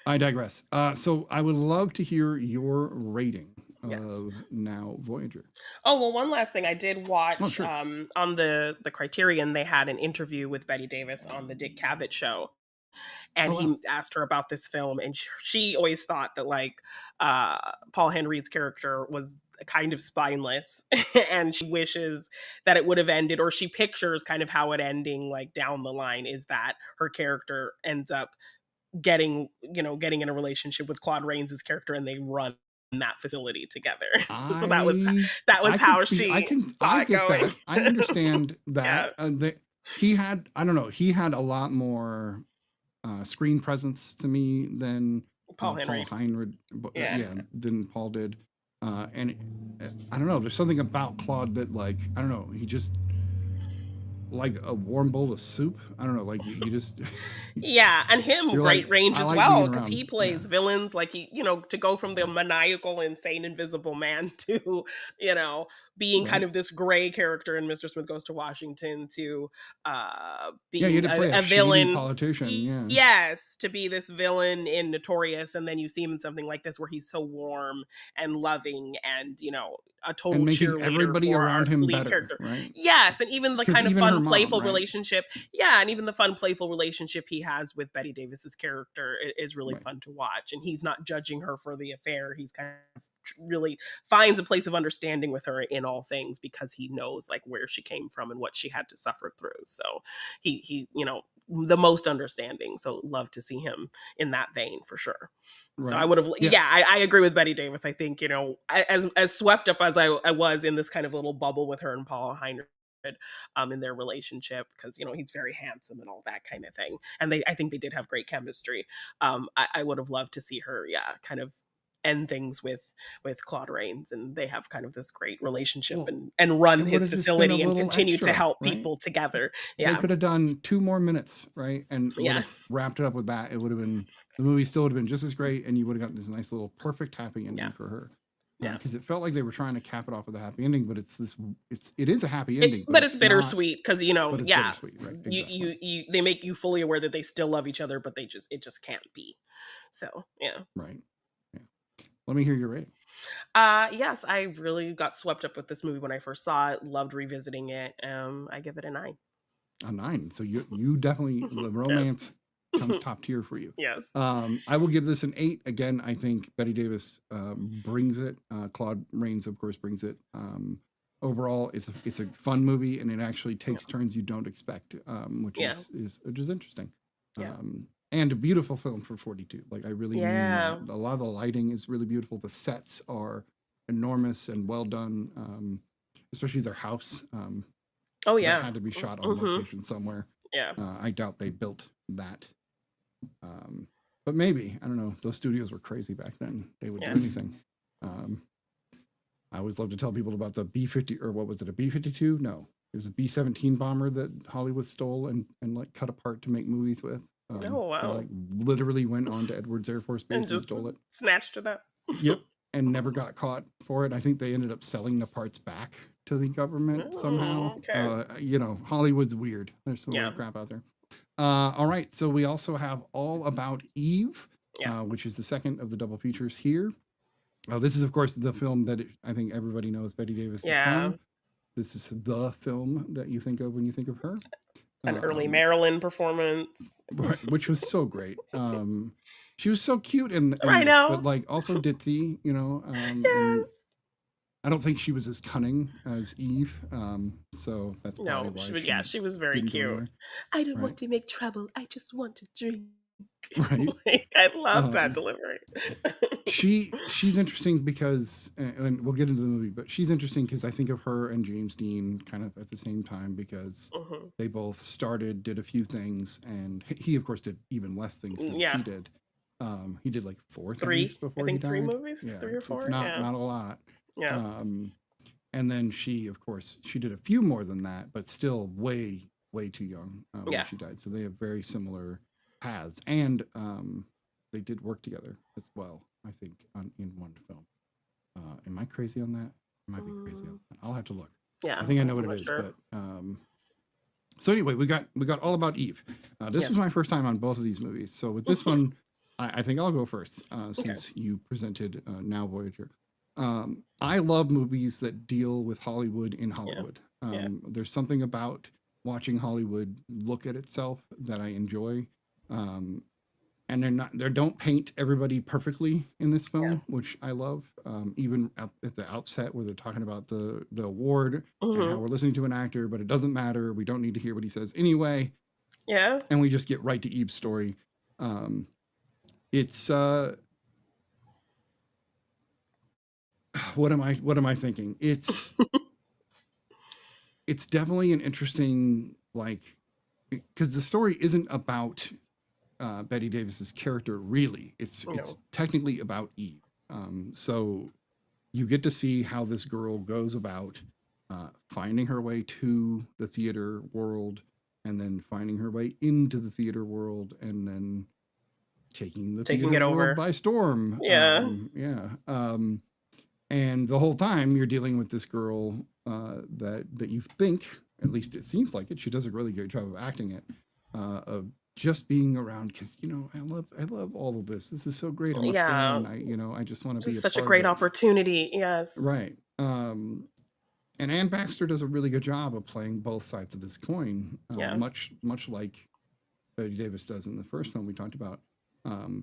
I digress. So I would love to hear your rating of Now Voyager. Oh, well, one last thing. I did watch sure. on the Criterion, they had an interview with Bette Davis on the Dick Cavett show. And he asked her about this film, and she always thought that like Paul Henreid's character was kind of spineless, and she wishes that it would have ended, or she pictures kind of how it ending like down the line is that her character ends up getting in a relationship with Claude Rains' character, and they run that facility together. So that was how she saw it going. That. I understand that. He had a lot more screen presence to me than Paul Henreid. Than Paul did. And I don't know, there's something about Claude that like, I don't know, he just like a warm bowl of soup. I don't know, like you just and him great like, range as like well, because he plays villains like he, to go from the maniacal, insane Invisible Man to, being kind of this gray character in Mr. Smith Goes to Washington to being a villain politician. Yes, to be this villain in Notorious, and then you see him in something like this where he's so warm and loving and a total and making cheerleader everybody for around him lead better, character. Right? Yes, and even the kind of fun, playful right? relationship. Yeah, and even the fun, playful relationship he has with Bette Davis's character is really fun to watch. And he's not judging her for the affair. He's kind of really finds a place of understanding with her in all things, because he knows like where she came from and what she had to suffer through. So he the most understanding. So love to see him in that vein for sure. So I Right. would have, Yeah. I agree with Betty Davis. I think, you know, as swept up as I was in this kind of little bubble with her and Paul Heinrich, in their relationship, because, you know, he's very handsome and all that kind of thing. And I think they did have great chemistry. I would have loved to see her, kind of end things with Claude Rains, and they have kind of this great relationship Well, and run it his would've just been a facility and little continue to extra, help right? people together. They Yeah. could have done 2 more minutes, right? And would Yeah. have wrapped it up with that. It would have been, the movie still would have been just as great, and you would have gotten this nice little perfect happy ending Yeah. for her. Yeah. Because it felt like they were trying to cap it off with a happy ending, but it is a happy ending. But it's not- bittersweet because, you know, But it's yeah, bittersweet, right? Exactly. you they make you fully aware that they still love each other, but it just can't be. So yeah. Right. Yeah. Let me hear your rating. Yes, I really got swept up with this movie when I first saw it. Loved revisiting it. I give it a 9. A 9. So you definitely, the romance comes top tier for you. Yes. I will give this an 8. Again, I think Betty Davis brings it. Claude Rains, of course, brings it. Overall, it's a fun movie, and it actually takes turns you don't expect, which is interesting. Yeah. And a beautiful film for 42. Like, I really mean Yeah. that. A lot of the lighting is really beautiful. The sets are enormous and well done, especially their house. Oh That yeah. had to be shot on location somewhere. Yeah. I doubt they built that. But maybe, I don't know. Those studios were crazy back then. They would do anything. I always love to tell people about the B-50, or what was it, a B-52? No, it was a B-17 bomber that Hollywood stole and like cut apart to make movies with. Oh They, wow. like, literally went on to Edwards Air Force Base And and just stole it. snatched it up. Yep, and never got caught for it. I think they ended up selling the parts back to the government somehow. Okay. You know, Hollywood's weird. There's some weird crap out there. All right, so we also have All About Eve, which is the second of the double features here. This is, of course, the film that I think everybody knows Betty Davis is from. This is the film that you think of when you think of her. An early Marilyn performance. Right, which was so great. She was so cute in I this, know. but like also ditzy, you know. And Yes. I don't think she was as cunning as Eve. So that's probably No, why she was very didn't go cute. anywhere. I don't Right. want to make trouble. I just want to drink. Right. Like, I love that Um, delivery. She's interesting because, and we'll get into the movie, but she's interesting because I think of her and James Dean kind of at the same time, because they both did a few things, and he of course did even less things than she did. He did like 4 3, things before I think he 3 died. movies, Yeah, 3 or 4. it's not a lot. Yeah. And then she, of course, she did a few more than that, but still way too young when she died. So they have very similar paths, and they did work together as well, I think, in one film. Am I crazy on that? I might be crazy on that. I'll have to look. Yeah. I think I know what I'm it not is, sure. but so anyway, we got All About Eve. This was Yes. my first time on both of these movies, so with this one, I think I'll go first, since you presented Now Voyager. I love movies that deal with Hollywood in Hollywood. There's something about watching Hollywood look at itself that I enjoy. And they don't paint everybody perfectly in this film, which I love. Even at the outset, where they're talking about the award and how we're listening to an actor, but it doesn't matter. We don't need to hear what he says anyway. Yeah. And we just get right to Eve's story. It's what am I thinking? It's it's definitely an interesting, like, because the story isn't about Betty Davis's character, really. It's technically about Eve. So you get to see how this girl goes about finding her way to the theater world, and then finding her way into the theater world, and then taking it theater over world by storm. And the whole time you're dealing with this girl that you think, at least it seems like it, she does a really good job of acting it, of just being around, because, you know, I love all of this. This is so great. I'm a fan. I just want to be such a part great of it. opportunity. Yes. Right. And Anne Baxter does a really good job of playing both sides of this coin, much like Betty Davis does in the first film we talked about,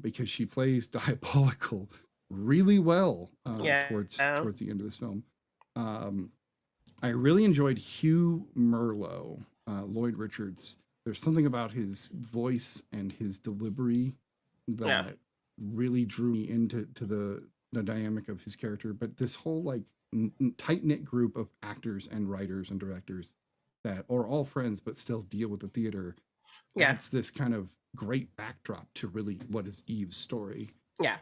because she plays diabolical really well towards the end of this film. I really enjoyed Hugh Merlo, Lloyd Richards, there's something about his voice and his delivery Yeah. that really drew me into the dynamic of his character. But this whole like tight knit group of actors and writers and directors that are all friends but still deal with the theater Yeah. adds this kind of great backdrop to really what is Eve's story. Yeah.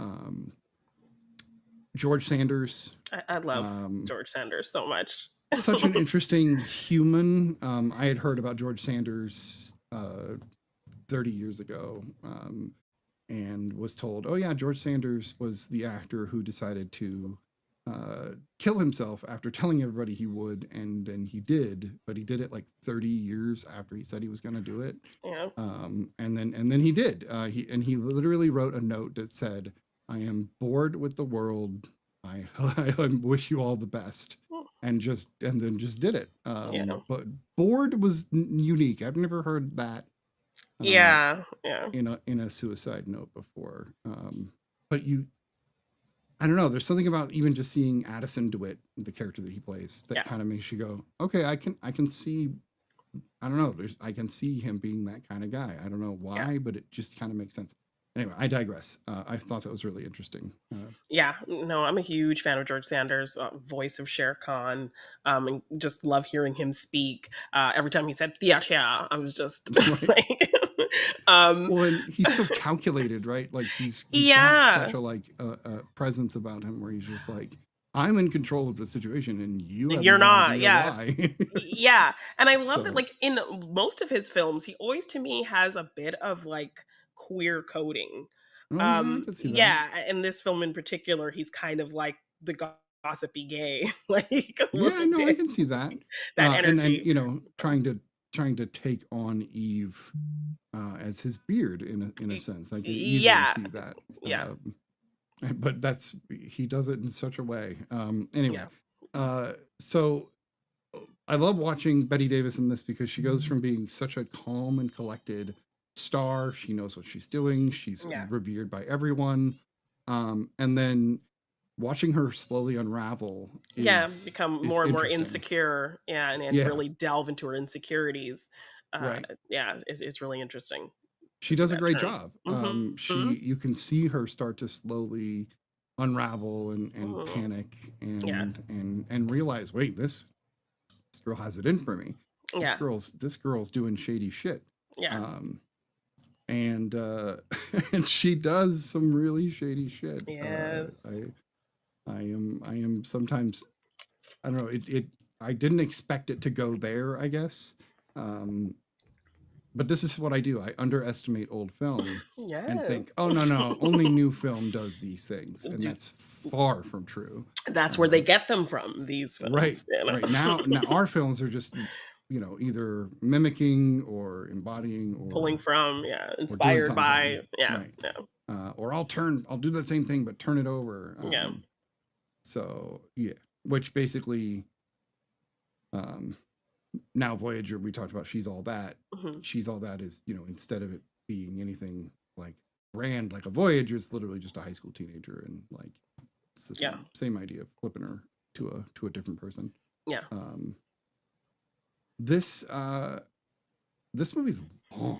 George Sanders. I love George Sanders so much. Such an interesting human. I had heard about George Sanders 30 years ago and was told, oh yeah, George Sanders was the actor who decided to kill himself after telling everybody he would, and then he did, but he did it like 30 years after he said he was going to do it. Yeah. And then he did. He literally wrote a note that said, I am bored with the world. I wish you all the best. And then just did it. But bored was unique. I've never heard that. Yeah. In a suicide note before. But I don't know. There's something about even just seeing Addison DeWitt, the character that he plays, that kind of makes you go, okay, I can see. I don't know. I can see him being that kind of guy. I don't know why, but it just kind of makes sense. Anyway, I digress. I thought that was really interesting. No, I'm a huge fan of George Sanders, voice of Shere Khan, and just love hearing him speak. Every time he said theater, I was just like, well, and he's so calculated, right? Like he's got such a like presence about him where he's just like, I'm in control of the situation and you're not. Yes. Yeah. And I love that, like, in most of his films, he always to me has a bit of like queer coding. I can see that. In this film in particular, he's kind of like the gossipy gay. Like I can see that. That energy. And trying to take on Eve as his beard in a sense. I can easily see that. But he does it in such a way. Anyway, so I love watching Bette Davis in this because she goes from being such a calm and collected star. She knows what she's doing. She's revered by everyone. And then watching her slowly unravel become more and more insecure and really delve into her insecurities. It's really interesting. She does a great job. You can see her start to slowly unravel and panic and realize, wait, this girl has it in for me. This girl's doing shady shit. And she does some really shady shit. Yes. I am sometimes, I don't know, I didn't expect it to go there, I guess. But this is what I do. I underestimate old films and think, oh, no, only new film does these things. And that's far from true. That's where they get them from, these films. Right. Now our films are just, either mimicking or embodying or pulling from, inspired by, or I'll do the same thing, but turn it over. So, which basically, now Voyager, we talked about She's All That. She's All That is, instead of it being anything like grand like a Voyager, it's literally just a high school teenager, and like it's the same idea of flipping her to a different person. This movie's long.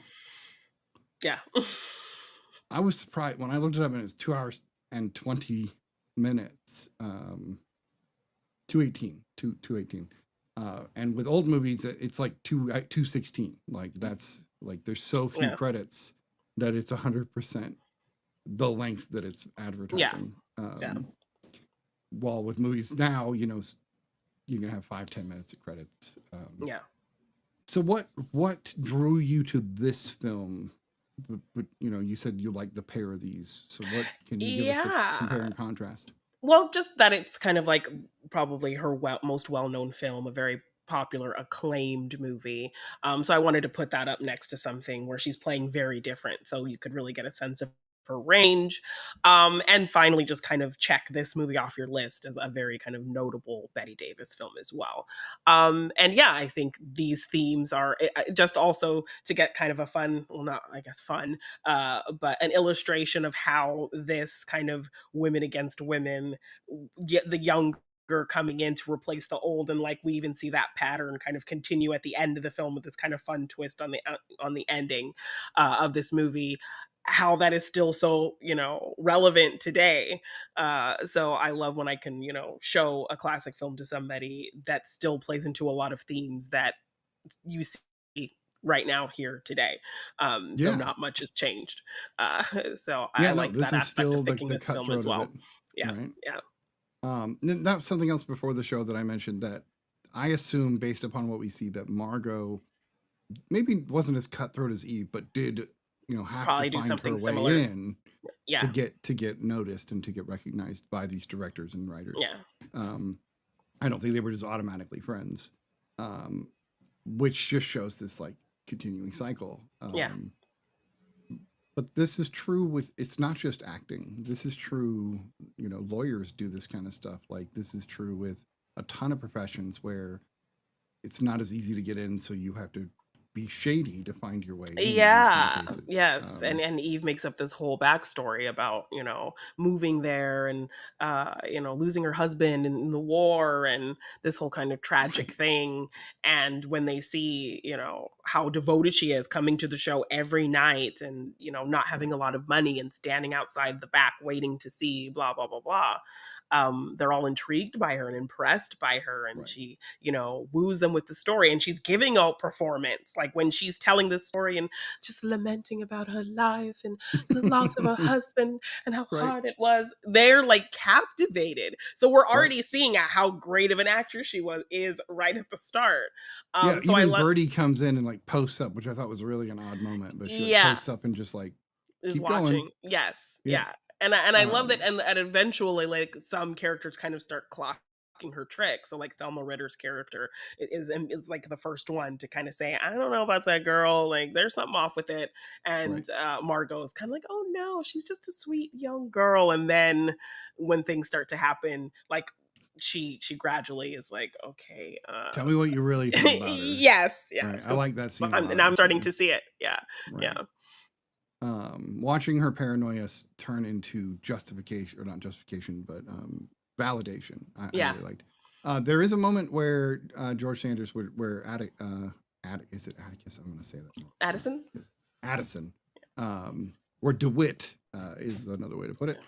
I was surprised when I looked it up and it was 2 hours and 20 minutes. 218. And with old movies, it's like 216. Like that's like there's so few credits that it's 100% the length that it's advertising. While with movies now, you can have 5-10 minutes of credits. So what drew you to this film? But you said you like the pair of these. So what can you give us the compare and contrast? Well, just that it's kind of like probably her most well-known film, a very popular, acclaimed movie. So I wanted to put that up next to something where she's playing very different, so you could really get a sense of her range. And finally, just kind of check this movie off your list as a very kind of notable Bette Davis film as well. I think these themes are just also to get kind of a fun, well, not I guess fun, but an illustration of how this kind of women against women, the younger coming in to replace the old, and like we even see that pattern kind of continue at the end of the film with this kind of fun twist on the ending of this movie, how that is still so, you know, relevant today. So I love when I can, you know, show a classic film to somebody that still plays into a lot of themes that you see right now here today. So Yeah. not much has changed. So I Yeah, no, liked this that is aspect still of picking the this film as cutthroat of it, well. Yeah, right? yeah. That's something else before the show that I mentioned, that I assume, based upon what we see, that Margo maybe wasn't as cutthroat as Eve, but did, you know, have to Probably do find her something way similar. in Yeah, to get noticed and to get recognized by these directors and writers. yeah, I don't think they were just automatically friends, which just shows this like continuing cycle. yeah. But this is true with, it's not just acting. This is true, you know, lawyers do this kind of stuff. Like this is true with a ton of professions where it's not as easy to get in, so you have to be shady to find your way in Yeah, some cases. yes. And Eve makes up this whole backstory about, you know, moving there and you know, losing her husband in the war and this whole kind of tragic thing. And when they see, you know, how devoted she is, coming to the show every night and, you know, not having a lot of money and standing outside the back waiting to see blah blah blah blah. They're all intrigued by her and impressed by her, and Right. she, you know, woos them with the story, and she's giving a performance, like when she's telling this story and just lamenting about her life and the loss of her husband and how Right. hard it was. They're like captivated, so we're Right. already seeing how great of an actress she is right at the start. Yeah, So I even love Birdie comes in and like posts up, which I thought was really an odd moment, but she like yeah posts up and just like is keep watching. going. Yes, Yeah. yeah, and I love that, Um, and eventually, like some characters kind of start clocking her trick. So, like Thelma Ritter's character is like the first one to kind of say, "I don't know about that girl. Like, there's something off with it." And Margot is kind of like, "Oh no, she's just a sweet young girl." And then when things start to happen, like she gradually is like, "Okay, tell me what you really think about her. yes, Right. yes." I like that scene a lot. And I'm starting actually. to see it. Yeah, Right. yeah. Watching her paranoia turn into justification, or not justification, but validation. I Yeah. really liked. There is a moment where George Sanders where is it Atticus? I'm going to say that. Addison. Addison, or DeWitt is another way to put it.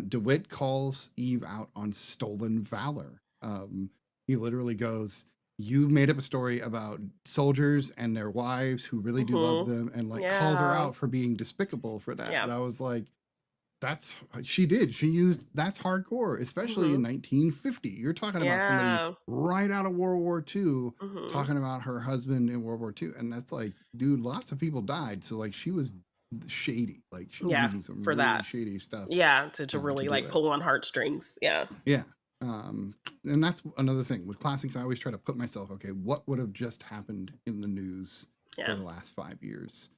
DeWitt calls Eve out on stolen valor. He literally goes, "You made up a story about soldiers and their wives who really do love them," and like calls her Yeah. out for being despicable for that. Yeah. And I was like, she used that's hardcore, especially in 1950. You're talking about somebody right out of World War II talking about her husband in World War II, and that's like, dude, lots of people died, so like she was shady, like she was using some for really that shady stuff. Yeah, to really do like it. pull on heartstrings. Yeah. Yeah. And that's another thing with classics. I always try to put myself, okay, what would have just happened in the news for the last 5 years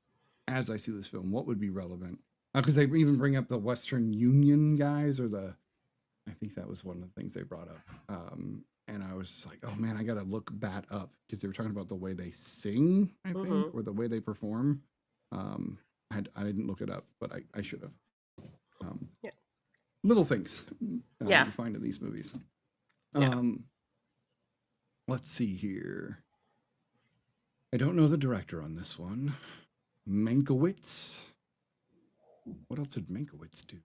as I see this film? What would be relevant? Because they even bring up the Western Union guys, or I think that was one of the things they brought up. And I was just like, oh man, I got to look that up, because they were talking about the way they sing, I think, or the way they perform. I didn't look it up, but I should have. Little things you find in these movies. Let's see here. I don't know the director on this one. Mankiewicz. What else did Mankiewicz do?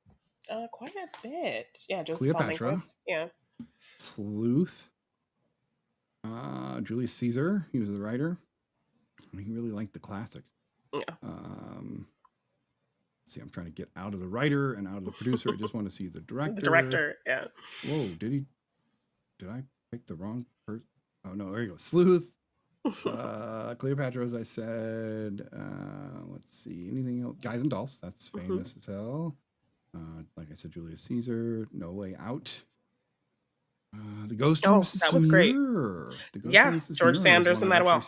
Quite a bit. Yeah, Joseph Cleopatra. Mankiewicz. Yeah. Sleuth. Julius Caesar. He was the writer. He really liked the classics. Yeah. See, I'm trying to get out of the writer and out of the producer. I just want to see the director. The director, yeah. Whoa, did I pick the wrong person? Oh no, there you go. Sleuth. Cleopatra, as I said. Let's see, anything else? Guys and Dolls, that's famous as hell. Like I said, Julius Caesar, No Way Out. The Ghost of Mrs. That was great. George Sanders in that well.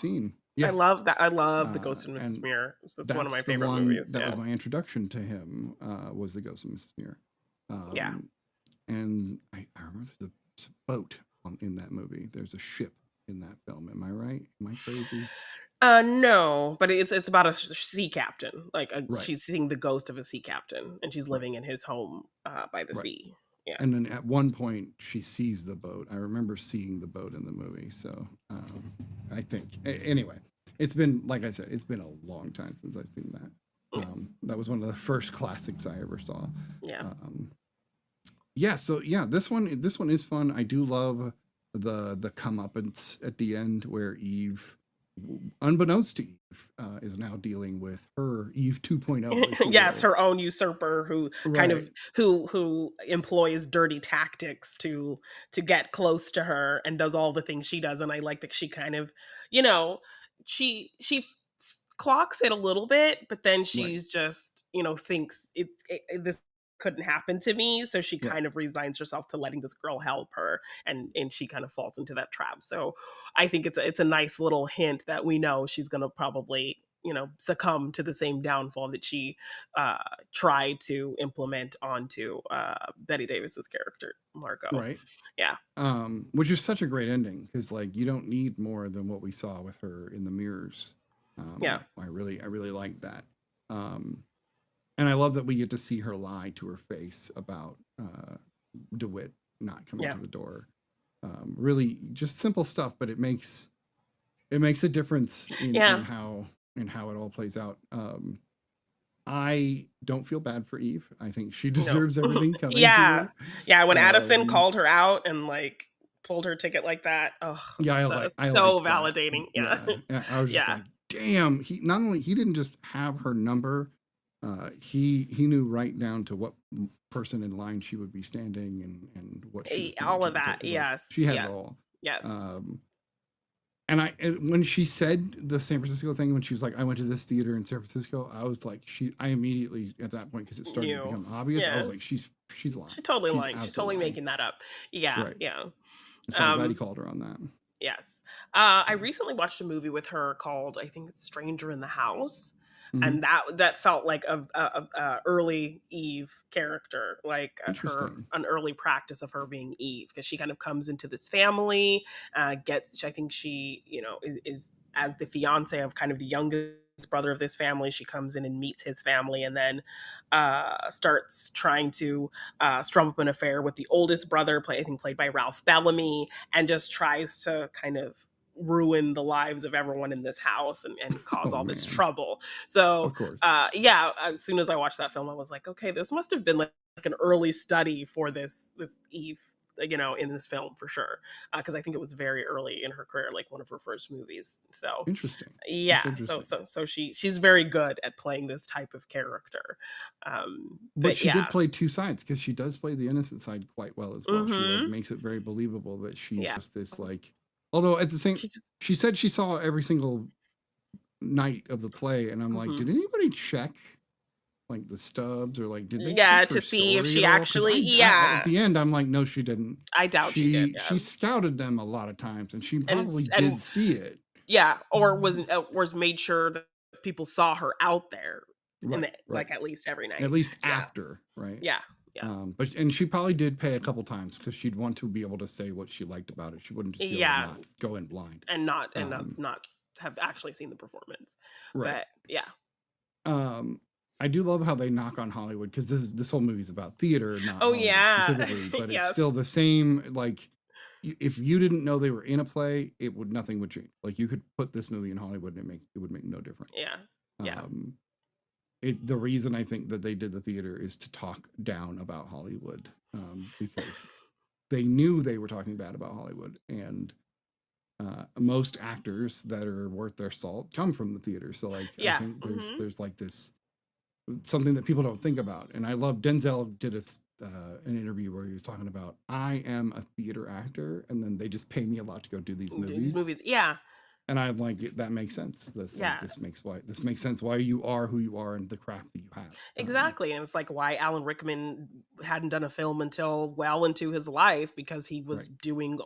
Yes. I love that. I love The Ghost of Mrs. Muir. That's one of my favorite movies. That was my introduction to him, was The Ghost of Mrs. Muir. And I remember the boat in that movie. There's a ship in that film. Am I right? Am I crazy? No, but it's about a sea captain. Like she's seeing the ghost of a sea captain, and she's living in his home by the sea. Yeah. And then at one point she sees the boat. I remember seeing the boat in the movie. So I think anyway, it's been, like I said, it's been a long time since I've seen that. That was one of the first classics I ever saw. Yeah. Yeah. So yeah, this one is fun. I do love the comeuppance at the end where Eve, unbeknownst to Eve, is now dealing with her Eve 2.0. if you Yes, will. her own usurper who kind of Right. who employs dirty tactics to get close to her and does all the things she does. And I like that she kind of, you know, she clocks it a little bit, but then Right. she's just, thinks this couldn't happen to me, so she Yeah. kind of resigns herself to letting this girl help her, and she kind of falls into that trap. So I think it's a nice little hint that we know she's going to probably succumb to the same downfall that she tried to implement onto Betty Davis's character Margo. Right. Yeah. Which is such a great ending, because like you don't need more than what we saw with her in the mirrors. Yeah. I really like that. And I love that we get to see her lie to her face about DeWitt not coming to the door. Really just simple stuff, but it makes a difference in how it all plays out. I don't feel bad for Eve. I think she deserves everything coming to her. Yeah, when Addison called her out and like pulled her ticket like that, I so validating. That. Yeah. I was just like, damn, he not only he didn't just have her number, he knew right down to what person in line she would be standing and what she all of that. Yes. She had it all. Yes. And when she said the San Francisco thing, when she was like, I went to this theater in San Francisco, I was like, I immediately at that point, because it started to become obvious, I was like, she's lying. She's totally lying. She's totally making that up. Yeah. Right. Yeah. So I'm glad he called her on that. Yes. I recently watched a movie with her called, I think it's Stranger in the House. Mm-hmm. And that felt like a early Eve character, like an early practice of her being Eve, because she kind of comes into this family, I think she, is as the fiance of kind of the youngest brother of this family. She comes in and meets his family, and then starts trying to strum up an affair with the oldest brother, played by Ralph Bellamy, and just tries to kind of ruin the lives of everyone in this house and cause all this trouble. So as soon as I watched that film, I was like, okay, this must have been like an early study for this Eve, in this film for sure, because I think it was very early in her career, like one of her first movies. So interesting. So she's very good at playing this type of character. But she did play two sides, because she does play the innocent side quite well as well. Mm-hmm. She like makes it very believable that she's just this like. Although at the same, she said she saw every single night of the play, and I'm like, did anybody check like the stubs, or like did they to see if she actually at the end I'm like, no, she didn't. I doubt she did. She scouted them a lot of times, and she probably did see it. Yeah, or was made sure that people saw her out there, like at least every night, at least after, right? Yeah. But she probably did pay a couple times, because she'd want to be able to say what she liked about it. She wouldn't just be able to not go in blind and not have actually seen the performance. Right. But I do love how they knock on Hollywood, because this whole movie's about theater, not Hollywood specifically, but it's still the same. Like, if you didn't know they were in a play, nothing would change. Like, you could put this movie in Hollywood and it would make no difference. The reason I think that they did the theater is to talk down about Hollywood, because they knew they were talking bad about Hollywood, and most actors that are worth their salt come from the theater. So like, I think there's like this something that people don't think about. And I love Denzel did an interview where he was talking about, I am a theater actor, and then they just pay me a lot to go do these movies. And I'm like, that makes sense. This makes sense why you are who you are and the craft that you have. Exactly. And it's like why Alan Rickman hadn't done a film until well into his life, because he was doing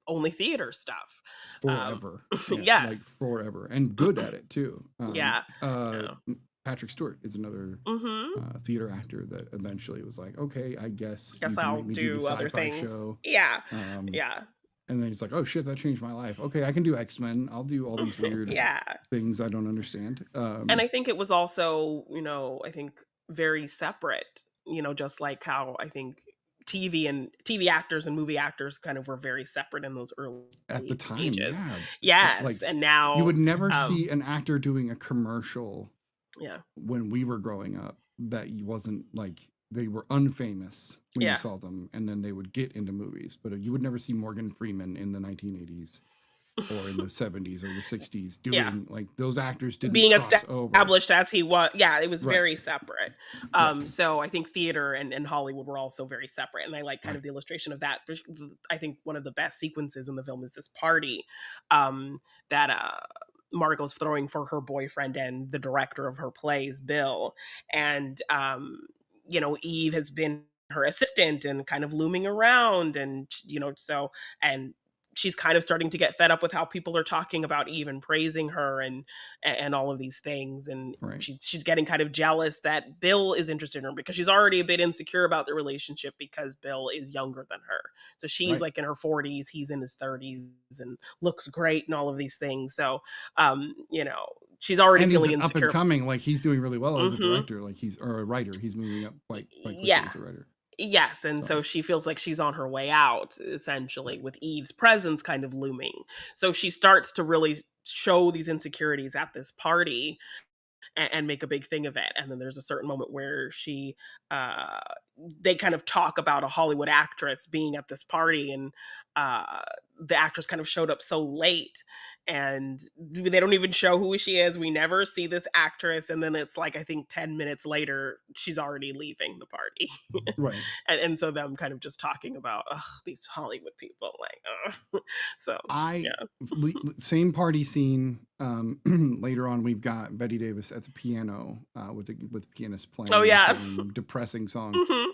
only theater stuff. Forever. Like forever. And good at it too. Patrick Stewart is another theater actor that eventually was like, okay, I guess I'll do other things. Show. And then he's like, oh shit, that changed my life. Okay, I can do X-Men. I'll do all these weird things I don't understand. And I think it was also, I think very separate, just like how I think TV actors and movie actors kind of were very separate in those early At the time, stages. yeah. Yes, and now you would never see an actor doing a commercial yeah, when we were growing up that wasn't like they were unfamous when you yeah. saw them, and then they would get into movies. But you would never see Morgan Freeman in the 1980s or in the 70s or the 60s doing Yeah. like those actors didn't Being cross over. established as he was. Yeah, it was Right. very separate. Right. So I think theater and Hollywood were also very separate. And I like kind Right. of the illustration of that. I think one of the best sequences in the film is this party that Margot's throwing for her boyfriend and the director of her plays, Bill. And, Eve has been her assistant and kind of looming around. And, and she's kind of starting to get fed up with how people are talking about Eve and praising her and all of these things. And Right. she's getting kind of jealous that Bill is interested in her because she's already a bit insecure about the relationship because Bill is younger than her. So she's Right. like in her 40s, he's in his 30s and looks great and all of these things. So, she's already And feeling he's up insecure. and coming, like he's doing really well as a Mhm. director, like or a writer. He's moving up quite quickly Yeah. as a writer. Yes, and so she feels like she's on her way out, essentially, with Eve's presence kind of looming. So she starts to really show these insecurities at this party and make a big thing of it. And then there's a certain moment where they kind of talk about a Hollywood actress being at this party, and the actress kind of showed up so late, and they don't even show who she is. We never see this actress, and then it's like I think 10 minutes later she's already leaving the party. Right. and so them kind of just talking about these Hollywood people, like so Same party scene. Later on, we've got Bette Davis at the piano with the pianist playing. Oh, yeah. Some depressing song. Mhm.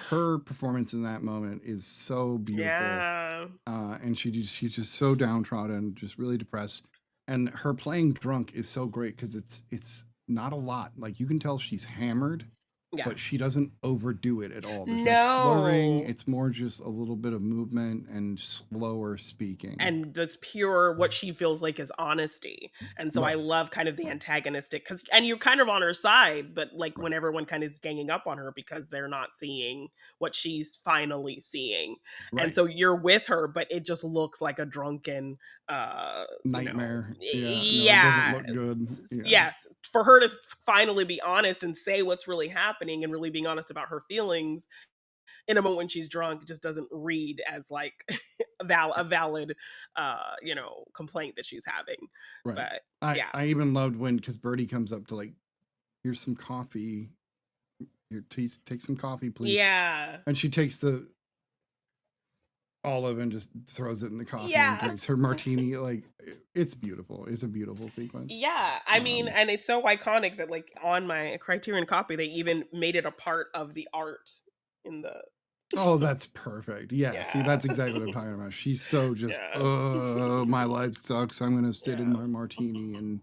Her performance in that moment is so beautiful. Yeah. And she's just so downtrodden, just really depressed. And her playing drunk is so great because it's not a lot. Like you can tell she's hammered, Yeah. but she doesn't overdo it at all. There's no slurring. No. It's more just a little bit of movement and slower speaking. And that's pure what she feels like is honesty. And so I Right. love kind of the antagonistic and you're kind of on her side, but like Right. when everyone kind of is ganging up on her because they're not seeing what she's finally seeing. Right. And so you're with her, but it just looks like a drunken Nightmare. Yeah. No, it doesn't look good. Yeah. Yes. For her to finally be honest and say what's really happening and really being honest about her feelings in a moment when she's drunk just doesn't read as like a valid complaint that she's having. Right. But yeah. I even loved when, because Birdie comes up to like, here's some coffee. Here, take some coffee, please. Yeah. And she takes the olive and just throws it in the coffee Yeah. and drinks her martini. Like, it's beautiful. It's a beautiful sequence. Yeah. I mean, and it's so iconic that like on my Criterion copy, they even made it a part of the art in the. Oh, that's perfect. Yeah. See, Yeah. that's exactly what I'm talking about. She's so just, Yeah. oh, my life sucks. I'm going to sit in Yeah. my martini and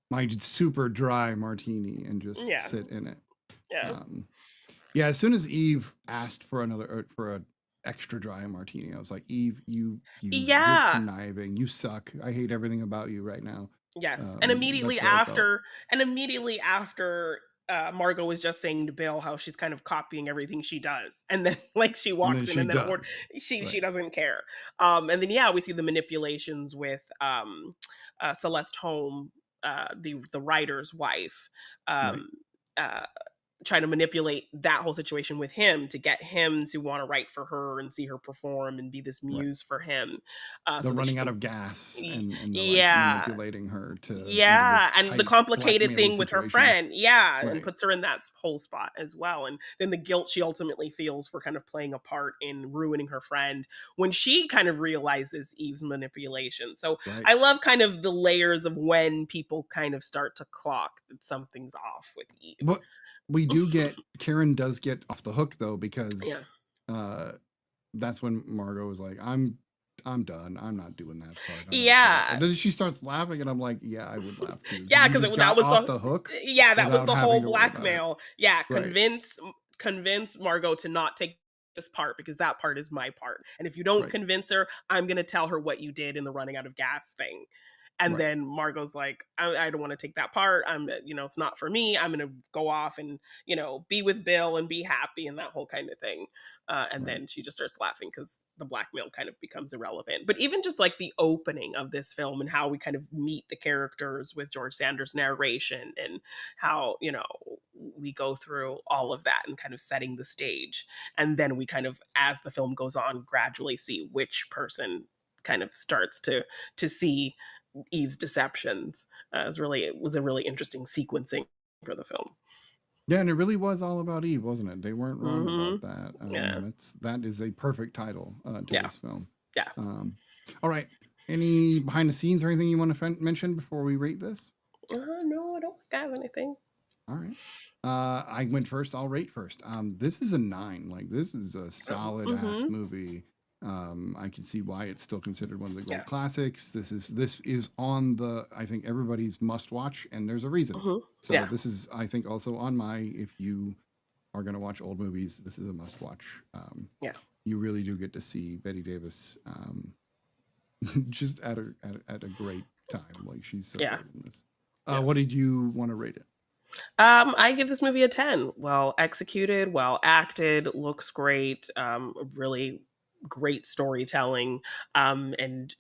my super dry martini and just Yeah. sit in it. Yeah. Yeah. As soon as Eve asked for an extra dry martini, I was like, Eve, you're Yeah. conniving. You suck. I hate everything about you right now. Yes. And immediately that's what after Margo was just saying to Bill how she's kind of copying everything she does. And then like she walks in and then she doesn't care. And then we see the manipulations with Celeste Holm, the writer's wife, trying to manipulate that whole situation with him to get him to want to write for her and see her perform and be this muse for him. The running out of gas and manipulating her to and the complicated thing with her friend and Right. puts her in that whole spot as well, and then the guilt she ultimately feels for kind of playing a part in ruining her friend when she kind of realizes Eve's manipulation. So Right. I love kind of the layers of when people kind of start to clock that something's off with Eve. But we do get Karen does get off the hook though, because that's when Margo was like, I'm done. I'm not doing that part. And then she starts laughing and I'm like, yeah, I would laugh too. Yeah, because that was off the hook. Yeah, that was without the having whole to worry about it. blackmail. Yeah, Right. convince Margo to not take this part because that part is my part. And if you don't Right. convince her, I'm going to tell her what you did in the running out of gas thing. And Right. then Margot's like, I don't want to take that part. It's not for me. I'm going to go off and, be with Bill and be happy and that whole kind of thing. And Right. then she just starts laughing because the blackmail kind of becomes irrelevant. But even just like the opening of this film and how we kind of meet the characters with George Sanders' narration and how, we go through all of that and kind of setting the stage. And then we kind of, as the film goes on, gradually see which person kind of starts to see Eve's deceptions. It was a really interesting sequencing for the film. Yeah, and it really was all about Eve, wasn't it? They weren't wrong about that. Yeah. That is a perfect title to Yeah. this film. Yeah. All right. Any behind the scenes or anything you want to mention before we rate this? No, I don't have anything. All right. I went first. I'll rate first. This is a 9. Like, this is a solid ass movie. I can see why it's still considered one of the great classics. This is on the, I think, everybody's must watch, and there's a reason. So this is, I think, also on my, if you are going to watch old movies, this is a must watch. You really do get to see Bette Davis just at a great time. Like, she's so great in this. What did you want to rate it? I give this movie a 10. Well executed, well acted, looks great, really great storytelling, and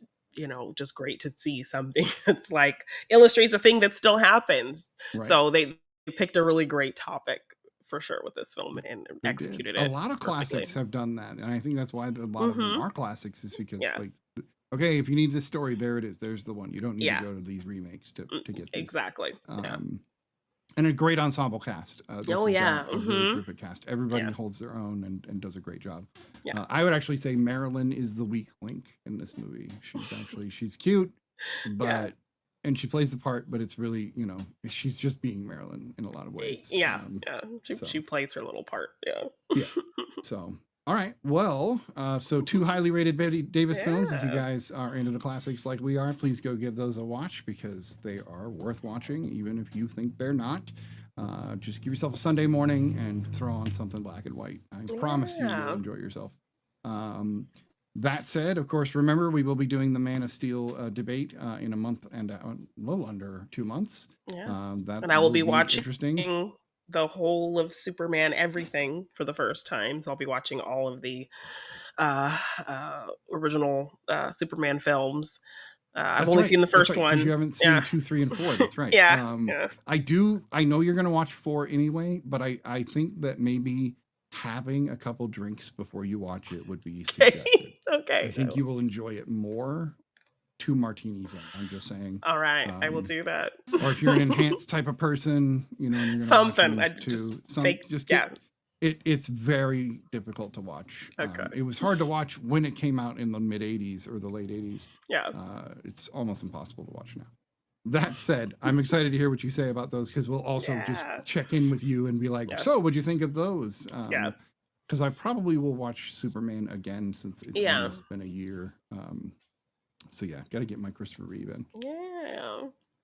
just great to see something that's like illustrates a thing that still happens. Right. So they picked a really great topic for sure with this film and They executed did. it. A lot of perfectly. classics have done that, and I think that's why a lot of them are classics, is because Yeah. like, okay, if you need this story, there it is. There's the one. You don't need Yeah. to go to these remakes to get these. Exactly. And a great ensemble cast. This Oh, has yeah. got a really terrific cast. Everybody Yeah. holds their own and does a great job. Yeah. I would actually say Marilyn is the weak link in this movie. She's cute, but and she plays the part, but it's really, she's just being Marilyn in a lot of ways. She plays her little part. Yeah. So, all right. Well, so 2 highly rated Bette Davis films. If you guys are into the classics like we are, please go give those a watch because they are worth watching, even if you think they're not. Just give yourself a Sunday morning and throw on something black and white. I promise you will enjoy yourself. That said, of course, remember, we will be doing the Man of Steel debate in a month and a little under 2 months. Yes. That and I will be watching interesting. the whole of Superman everything for the first time. So I'll be watching all of the original Superman films. I've only seen the first one. You haven't seen 2, 3, and 4. That's right. I know you're going to watch 4 anyway, but I think that maybe having a couple drinks before you watch it would be suggested. Okay. I think you will enjoy it more. 2 martinis in. I'm just saying. All right, I will do that. Or if you're an enhanced type of person, and you're gonna something. It's very difficult to watch. Okay. It was hard to watch when it came out in the mid 80s or the late 80s. Yeah. It's almost impossible to watch now. That said, I'm excited to hear what you say about those, because we'll also just check in with you and be like, so what'd you think of those? Because I probably will watch Superman again since it's almost been a year. So got to get my Christopher Reeve in. Yeah.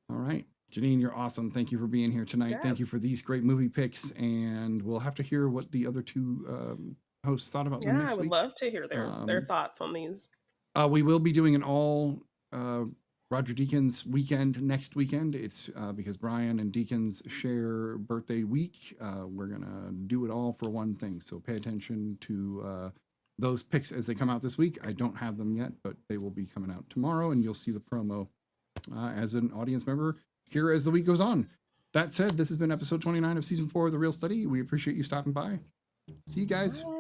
All right. Janine, you're awesome. Thank you for being here tonight. Yes. Thank you for these great movie picks. And we'll have to hear what the other 2 hosts thought about them next I would week. love to hear their thoughts on these. We will be doing an all Roger Deakins weekend next weekend. It's because Brian and Deakins share birthday week. We're going to do it all for one thing. So pay attention to those picks as they come out this week. I don't have them yet, but they will be coming out tomorrow, and you'll see the promo as an audience member here as the week goes on. That said, this has been episode 29 of season 4 of The Real Study. We appreciate you stopping by. See you guys. Bye.